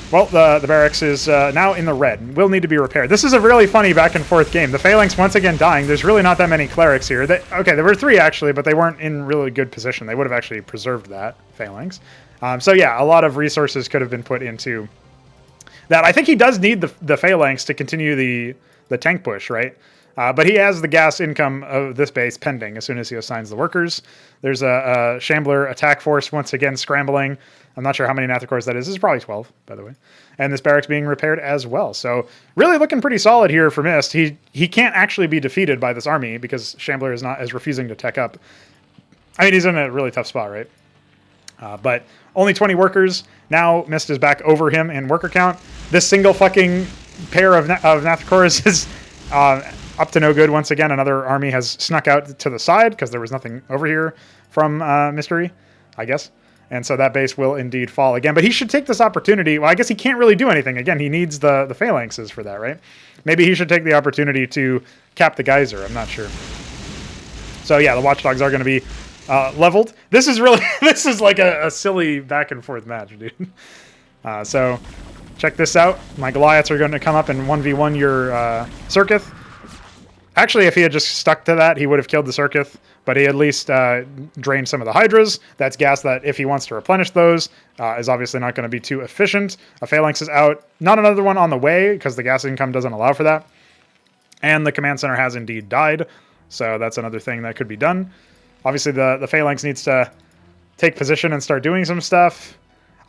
Speaker 1: Well, the barracks is now in the red. Will need to be repaired. This is a really funny back and forth game. The Phalanx once again dying. There's really not that many clerics here. Okay, there were 3 actually, but they weren't in really good position. They would have actually preserved that Phalanx. So yeah, a lot of resources could have been put into that. I think he does need the Phalanx to continue the tank push, right? But he has the gas income of this base pending as soon as he assigns the workers. There's a Shambler attack force once again scrambling. I'm not sure how many Nathrakors that is. This is probably 12, by the way. And this barracks being repaired as well. So really looking pretty solid here for Mist. He can't actually be defeated by this army because Shambler is refusing to tech up. I mean, he's in a really tough spot, right? But only 20 workers. Now Mist is back over him in worker count. This single fucking pair of Nathrakors is up to no good once again. Another army has snuck out to the side because there was nothing over here from Mystery, I guess. And so that base will indeed fall again. But he should take this opportunity. Well, I guess he can't really do anything. Again, he needs the Phalanxes for that, right? Maybe he should take the opportunity to cap the geyser. I'm not sure. So yeah, the watchdogs are going to be leveled. This is really, this is like a silly back and forth match, dude. So check this out. My Goliaths are going to come up and 1v1 your Circuith. Actually, if he had just stuck to that, he would have killed the Circuith. But he at least drained some of the Hydras. That's gas that, if he wants to replenish those, is obviously not going to be too efficient. A Phalanx is out. Not another one on the way, because the gas income doesn't allow for that. And the command center has indeed died. So that's another thing that could be done. Obviously, the Phalanx needs to take position and start doing some stuff.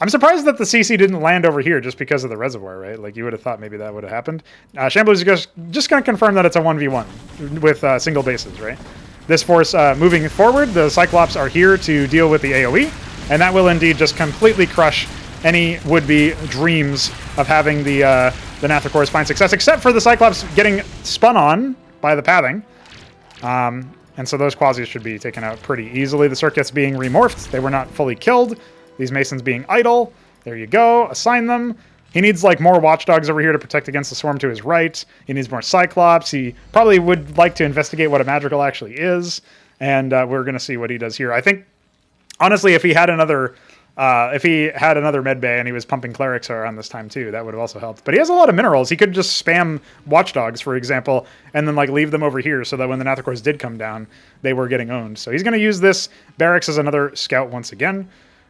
Speaker 1: I'm surprised that the CC didn't land over here just because of the reservoir, right? Like, you would have thought maybe that would have happened. Shambler is just going to confirm that it's a 1v1 with single bases, right? This force moving forward, the Cyclops are here to deal with the AoE, and that will indeed just completely crush any would-be dreams of having the Nathicores find success, except for the Cyclops getting spun on by the pathing. And so those Quasis should be taken out pretty easily. The Circuits being remorphed. They were not fully killed. These Masons being idle. There you go. Assign them. He needs like more Watchdogs over here to protect against the Swarm to his right. He needs more Cyclops. He probably would like to investigate what a Madrigal actually is. And we're going to see what he does here. I think, honestly, if he had another med bay and he was pumping Clerics around this time too, that would have also helped. But he has a lot of minerals. He could just spam Watchdogs, for example, and then like leave them over here so that when the Nathicores did come down, they were getting owned. So he's going to use this barracks as another scout once again.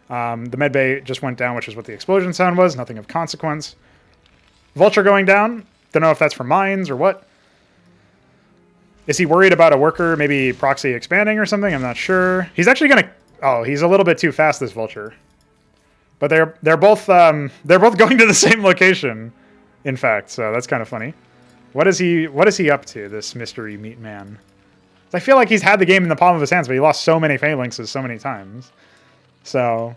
Speaker 1: The med bay just went down, which is what the explosion sound was. Nothing of consequence. Vulture going down. Don't know if that's for mines or what. Is he worried about a worker maybe proxy expanding or something? I'm not sure. He's actually going to... Oh, he's a little bit too fast, this Vulture. But they're both going to the same location, in fact. So that's kind of funny. What is he up to, this Mystery Meat man? I feel like he's had the game in the palm of his hands, but he lost so many phalanxes so many times. So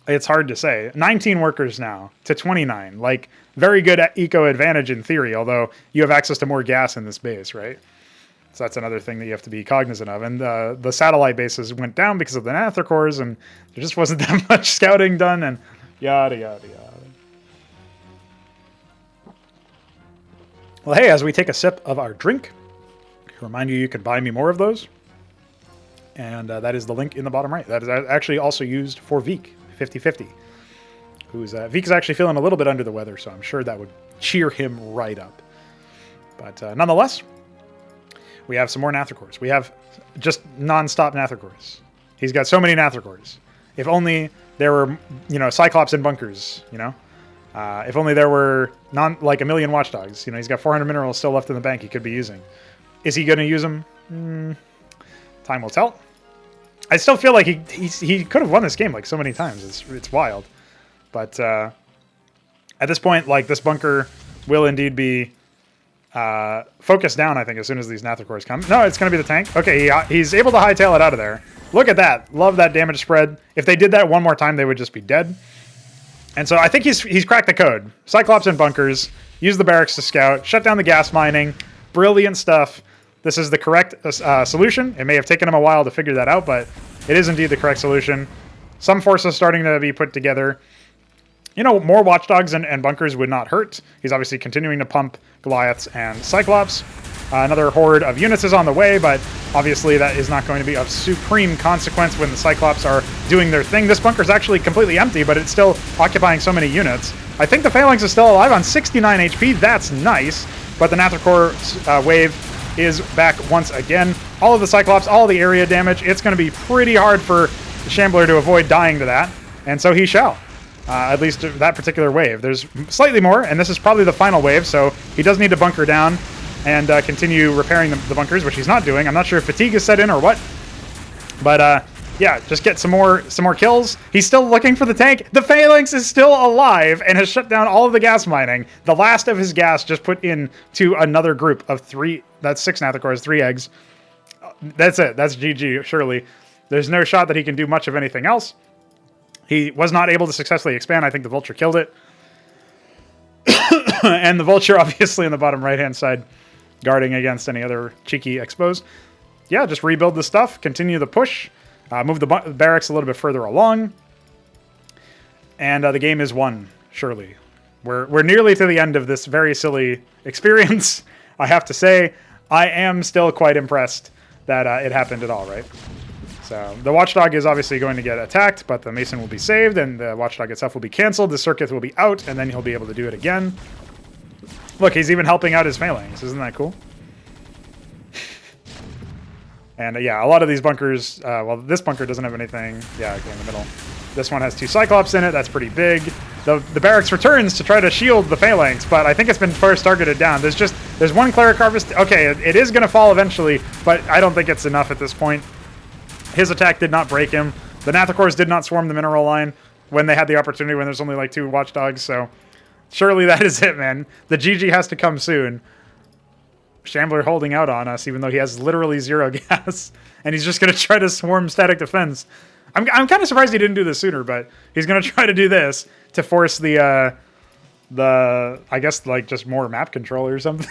Speaker 1: it's hard to say. 19 workers now to 29. Like, very good eco advantage in theory, although you have access to more gas in this base, right? So that's another thing that you have to be cognizant of. And the satellite bases went down because of the Nathicores, and there just wasn't that much scouting done, and yada, yada, yada. Well, hey, as we take a sip of our drink, I remind you, you can buy me more of those. And that is the link in the bottom right. That is actually also used for Veek, 50/50. Veek is actually feeling a little bit under the weather, so I'm sure that would cheer him right up. But nonetheless... we have some more Nathicores. We have just non-stop Nathicores. He's got so many Nathicores. If only there were, Cyclops in bunkers, If only there were like a million Watchdogs. He's got 400 minerals still left in the bank he could be using. Is he going to use them? Time will tell. I still feel like he could have won this game like so many times. It's wild. But at this point, like, this bunker will indeed be... focus down, I think, as soon as these Nathicores come. No, it's going to be the tank. Okay, he's able to hightail it out of there. Look at that. Love that damage spread. If they did that one more time, they would just be dead. And so I think he's cracked the code. Cyclops in bunkers. Use the barracks to scout. Shut down the gas mining. Brilliant stuff. This is the correct solution. It may have taken him a while to figure that out, but it is indeed the correct solution. Some forces starting to be put together. More Watchdogs and bunkers would not hurt. He's obviously continuing to pump Goliaths and Cyclops. Another horde of units is on the way, but obviously that is not going to be of supreme consequence when the Cyclops are doing their thing. This bunker is actually completely empty, but it's still occupying so many units. I think the Phalanx is still alive on 69 HP. That's nice, but the Nathicore wave is back once again. All of the Cyclops, all of the area damage. It's going to be pretty hard for the Shambler to avoid dying to that, and so he shall. At least that particular wave. There's slightly more, and this is probably the final wave, so he does need to bunker down and continue repairing the bunkers, which he's not doing. I'm not sure if fatigue is set in or what. But yeah, just get some more kills. He's still looking for the tank. The Phalanx is still alive and has shut down all of the gas mining. The last of his gas just put in to another group of 3. That's 6 Nathicores, 3 eggs. That's it. That's GG, surely. There's no shot that he can do much of anything else. He was not able to successfully expand. I think the Vulture killed it. And the Vulture, obviously, in the bottom right-hand side, guarding against any other cheeky expos. Yeah, just rebuild the stuff. Continue the push. Move the barracks a little bit further along. And the game is won, surely. We're nearly to the end of this very silly experience. I have to say, I am still quite impressed that it happened at all, right? So the Watchdog is obviously going to get attacked, but the Mason will be saved, and the Watchdog itself will be canceled. The Circuit will be out, and then he'll be able to do it again. Look, he's even helping out his Phalanx. Isn't that cool? And yeah, a lot of these bunkers, well, this bunker doesn't have anything. Yeah, okay, in the middle. This one has 2 Cyclops in it. That's pretty big. The barracks returns to try to shield the Phalanx, but I think it's been first targeted down. There's 1 Cleric Harvest. Okay, it is going to fall eventually, but I don't think it's enough at this point. His attack did not break him. The Nathicores did not swarm the mineral line when they had the opportunity, when there's only like 2 Watchdogs, so surely that is it, man. The GG has to come soon. Shambler holding out on us, even though he has literally 0 gas. And he's just going to try to swarm static defense. I'm kind of surprised he didn't do this sooner, but he's going to try to do this to force the I guess, like, just more map control or something.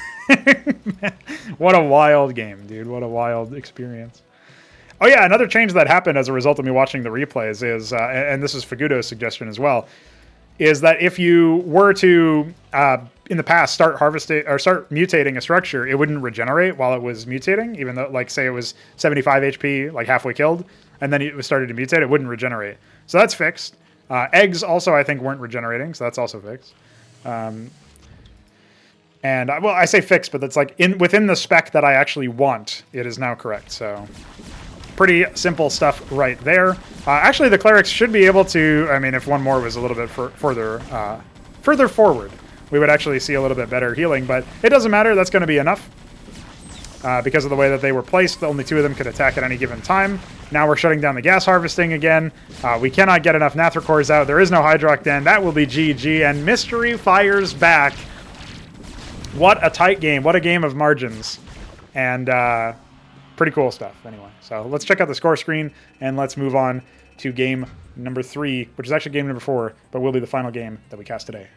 Speaker 1: What a wild game, dude. What a wild experience. Oh, yeah, another change that happened as a result of me watching the replays is, and this is Fagudo's suggestion as well, is that if you were to, in the past, start harvesting or start mutating a structure, it wouldn't regenerate while it was mutating, even though, like, say it was 75 HP, like halfway killed, and then it started to mutate, it wouldn't regenerate. So that's fixed. Eggs also, I think, weren't regenerating, so that's also fixed. And well, I say fixed, but that's like within the spec that I actually want, it is now correct. So pretty simple stuff right there. Actually, the clerics should be able to, I mean, if one more was a little bit further forward, we would actually see a little bit better healing, but it doesn't matter. That's going to be enough. Because of the way that they were placed, only 2 of them could attack at any given time. Now we're shutting down the gas harvesting again. We cannot get enough Nathracores out. There is no Hydrock Den. That will be GG, and Mystery fires back. What a tight game. What a game of margins. And pretty cool stuff, anyway. So let's check out the score screen, and let's move on to game number 3, which is actually game number 4, but will be the final game that we cast today.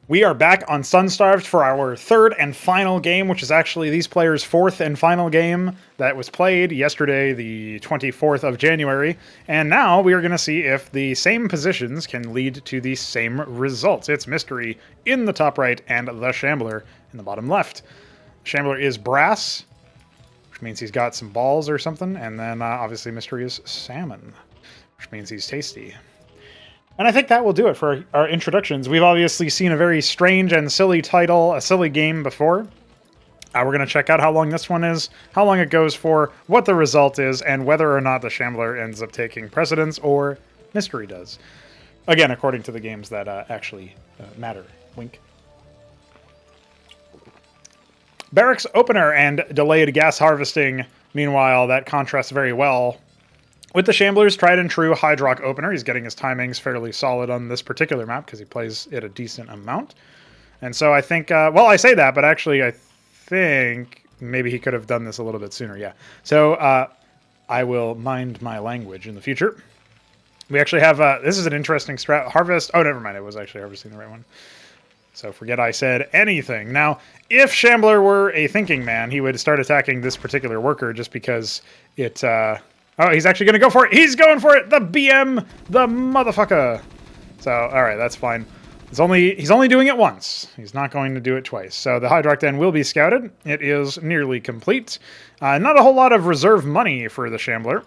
Speaker 1: We are back on Sun-Starved for our 3rd and final game, which is actually these players' 4th and final game that was played yesterday, the 24th of January. And now we are going to see if the same positions can lead to the same results. It's Mystery in the top right and the Shambler in the bottom left. Shambler is brass, which means he's got some balls or something. And then obviously Mystery is salmon, which means he's tasty. And I think that will do it for our introductions. We've obviously seen a very strange and silly title, a silly game before. We're going to check out how long this one is, how long it goes for, what the result is, and whether or not the Shambler ends up taking precedence or Mystery does. Again, according to the games that actually matter. Wink. Barracks opener and delayed gas harvesting. Meanwhile, that contrasts very well with the Shambler's tried and true Hydrock opener. He's getting his timings fairly solid on this particular map because he plays it a decent amount. And so I think, well, I say that, but actually I think maybe he could have done this a little bit sooner, yeah. So I will mind my language in the future. We actually have, this is an interesting strat. Harvest, oh, never mind, I was actually harvesting the right one. So forget I said anything. Now, if Shambler were a thinking man, he would start attacking this particular worker just because it... oh, he's actually going to go for it. He's going for it. The BM, the motherfucker. So, all right, that's fine. He's only doing it once. He's not going to do it twice. So the Hydrock Den will be scouted. It is nearly complete. Not a whole lot of reserve money for the Shambler.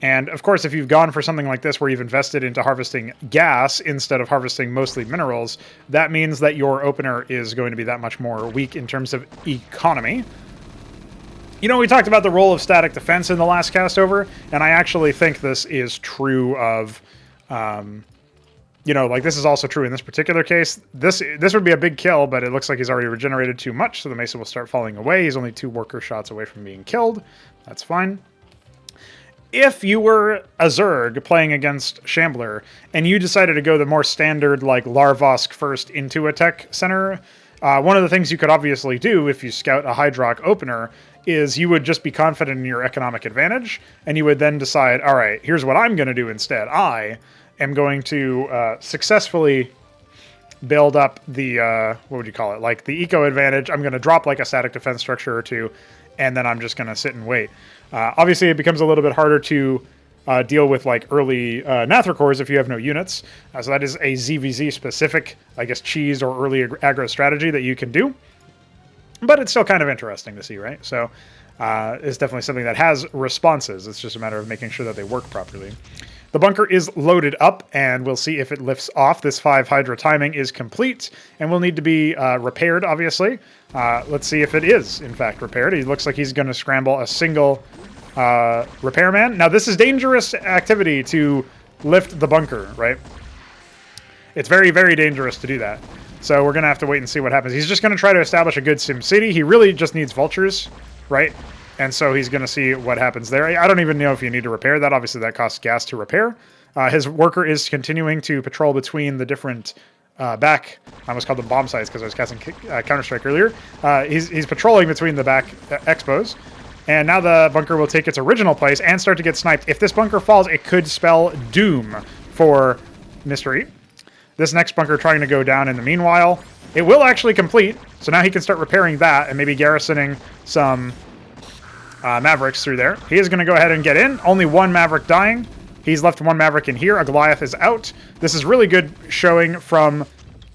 Speaker 1: And, of course, if you've gone for something like this where you've invested into harvesting gas instead of harvesting mostly minerals, that means that your opener is going to be that much more weak in terms of economy. You know, we talked about the role of static defense in the last cast over, and I actually think this is true of, you know, like this is also true in this particular case. This would be a big kill, but it looks like he's already regenerated too much, so the Mesa will start falling away. He's only 2 worker shots away from being killed. That's fine. If you were a Zerg playing against Shambler, and you decided to go the more standard, like, Larvosk first into a tech center, one of the things you could obviously do if you scout a Hydrock opener is you would just be confident in your economic advantage, and you would then decide, all right, here's what I'm going to do instead. I am going to successfully build up the, what would you call it, like the eco advantage. I'm going to drop like a static defense structure or 2, and then I'm just going to sit and wait. Obviously, it becomes a little bit harder to deal with like early Nathracores if you have no units. So that is a ZVZ specific, I guess, cheese or early aggro strategy that you can do. But it's still kind of interesting to see, right? So it's definitely something that has responses. It's just a matter of making sure that they work properly. The bunker is loaded up, and we'll see if it lifts off. This 5 Hydra timing is complete, and will need to be repaired, obviously. Let's see if it is, in fact, repaired. He looks like he's going to scramble a single repairman. Now, this is dangerous activity to lift the bunker, right? It's very, very dangerous to do that. So we're going to have to wait and see what happens. He's just going to try to establish a good sim city. He really just needs vultures, right? And so he's going to see what happens there. I don't even know if you need to repair that. Obviously, that costs gas to repair. His worker is continuing to patrol between the different back... I almost called them bomb sites because I was casting Counter-Strike earlier. He's patrolling between the back expos. And now the bunker will take its original place and start to get sniped. If this bunker falls, it could spell doom for Mystery. This next bunker trying to go down in the meanwhile. It will actually complete, so now he can start repairing that and maybe garrisoning some Mavericks through there. He is going to go ahead and get in. Only one Maverick dying. He's left one Maverick in here. A Goliath is out. This is really good showing from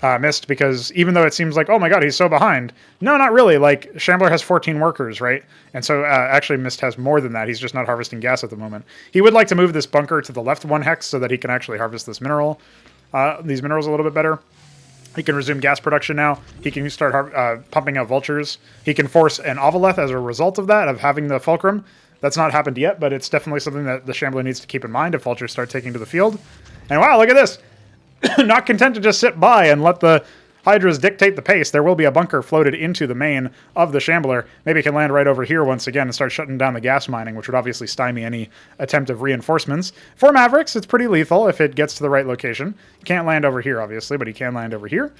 Speaker 1: Mist, because even though it seems like, oh my god, he's so behind. No, not really. Like, Shambler has 14 workers, right? And so actually Mist has more than that. He's just not harvesting gas at the moment. He would like to move this bunker to the left 1 hex so that he can actually harvest this mineral. These minerals a little bit better. He can resume gas production now. He can start pumping out vultures. He can force an Ovaleth as a result of that, of having the Fulcrum. That's not happened yet, but it's definitely something that the Shambler needs to keep in mind if vultures start taking to the field. And wow, look at this. Not content to just sit by and let the Hydras dictate the pace, there will be a bunker floated into the main of the Shambler. Maybe it can land right over here once again and start shutting down the gas mining, which would obviously stymie any attempt of reinforcements. For Mavericks, it's pretty lethal if it gets to the right location. You can't land over here, obviously, but he can land over here.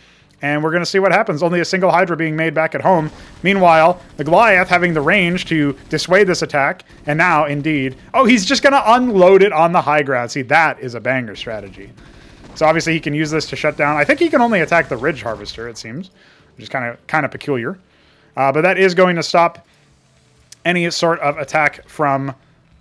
Speaker 1: And we're going to see what happens. Only a single Hydra being made back at home. Meanwhile, the Goliath having the range to dissuade this attack. And now, indeed... Oh, he's just going to unload it on the high ground. See, that is a banger strategy. So obviously he can use this to shut down. I think he can only attack the Ridge Harvester, it seems, which is kind of peculiar. But that is going to stop any sort of attack from...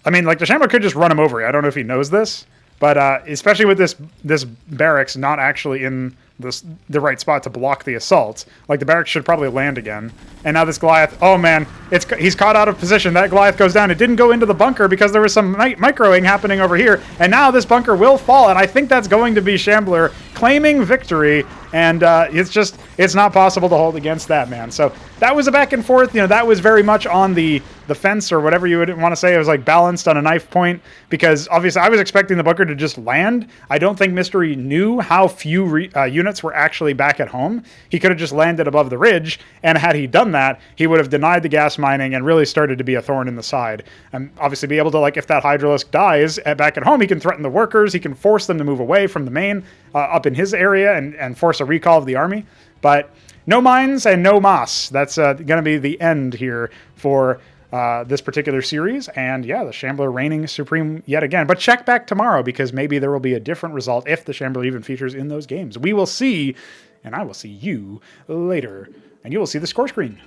Speaker 1: I mean, like, the Shambler could just run him over. I don't know if he knows this, but especially with this barracks not actually in the right spot to block the assault. Like, the barracks should probably land again. And now this Goliath... Oh, man. He's caught out of position. That Goliath goes down. It didn't go into the bunker because there was some microing happening over here. And now this bunker will fall. And I think that's going to be Shambler claiming victory. And it's not possible to hold against that, man. So that was a back and forth. You know, that was very much on the fence or whatever you would want to say. It was like balanced on a knife point, because obviously I was expecting the bunker to just land. I don't think Mystery knew how few units were actually back at home. He could have just landed above the ridge, and had he done that, he would have denied the gas mining and really started to be a thorn in the side. And obviously be able to, like, if that Hydralisk dies back at home, he can threaten the workers, he can force them to move away from the main up in his area and force a recall of the army. But no mines and no moss. That's going to be the end here for this particular series. And yeah, the Shambler reigning supreme yet again. But check back tomorrow, because maybe there will be a different result if the Shambler even features in those games. We will see, and I will see you later. And you will see the score screen.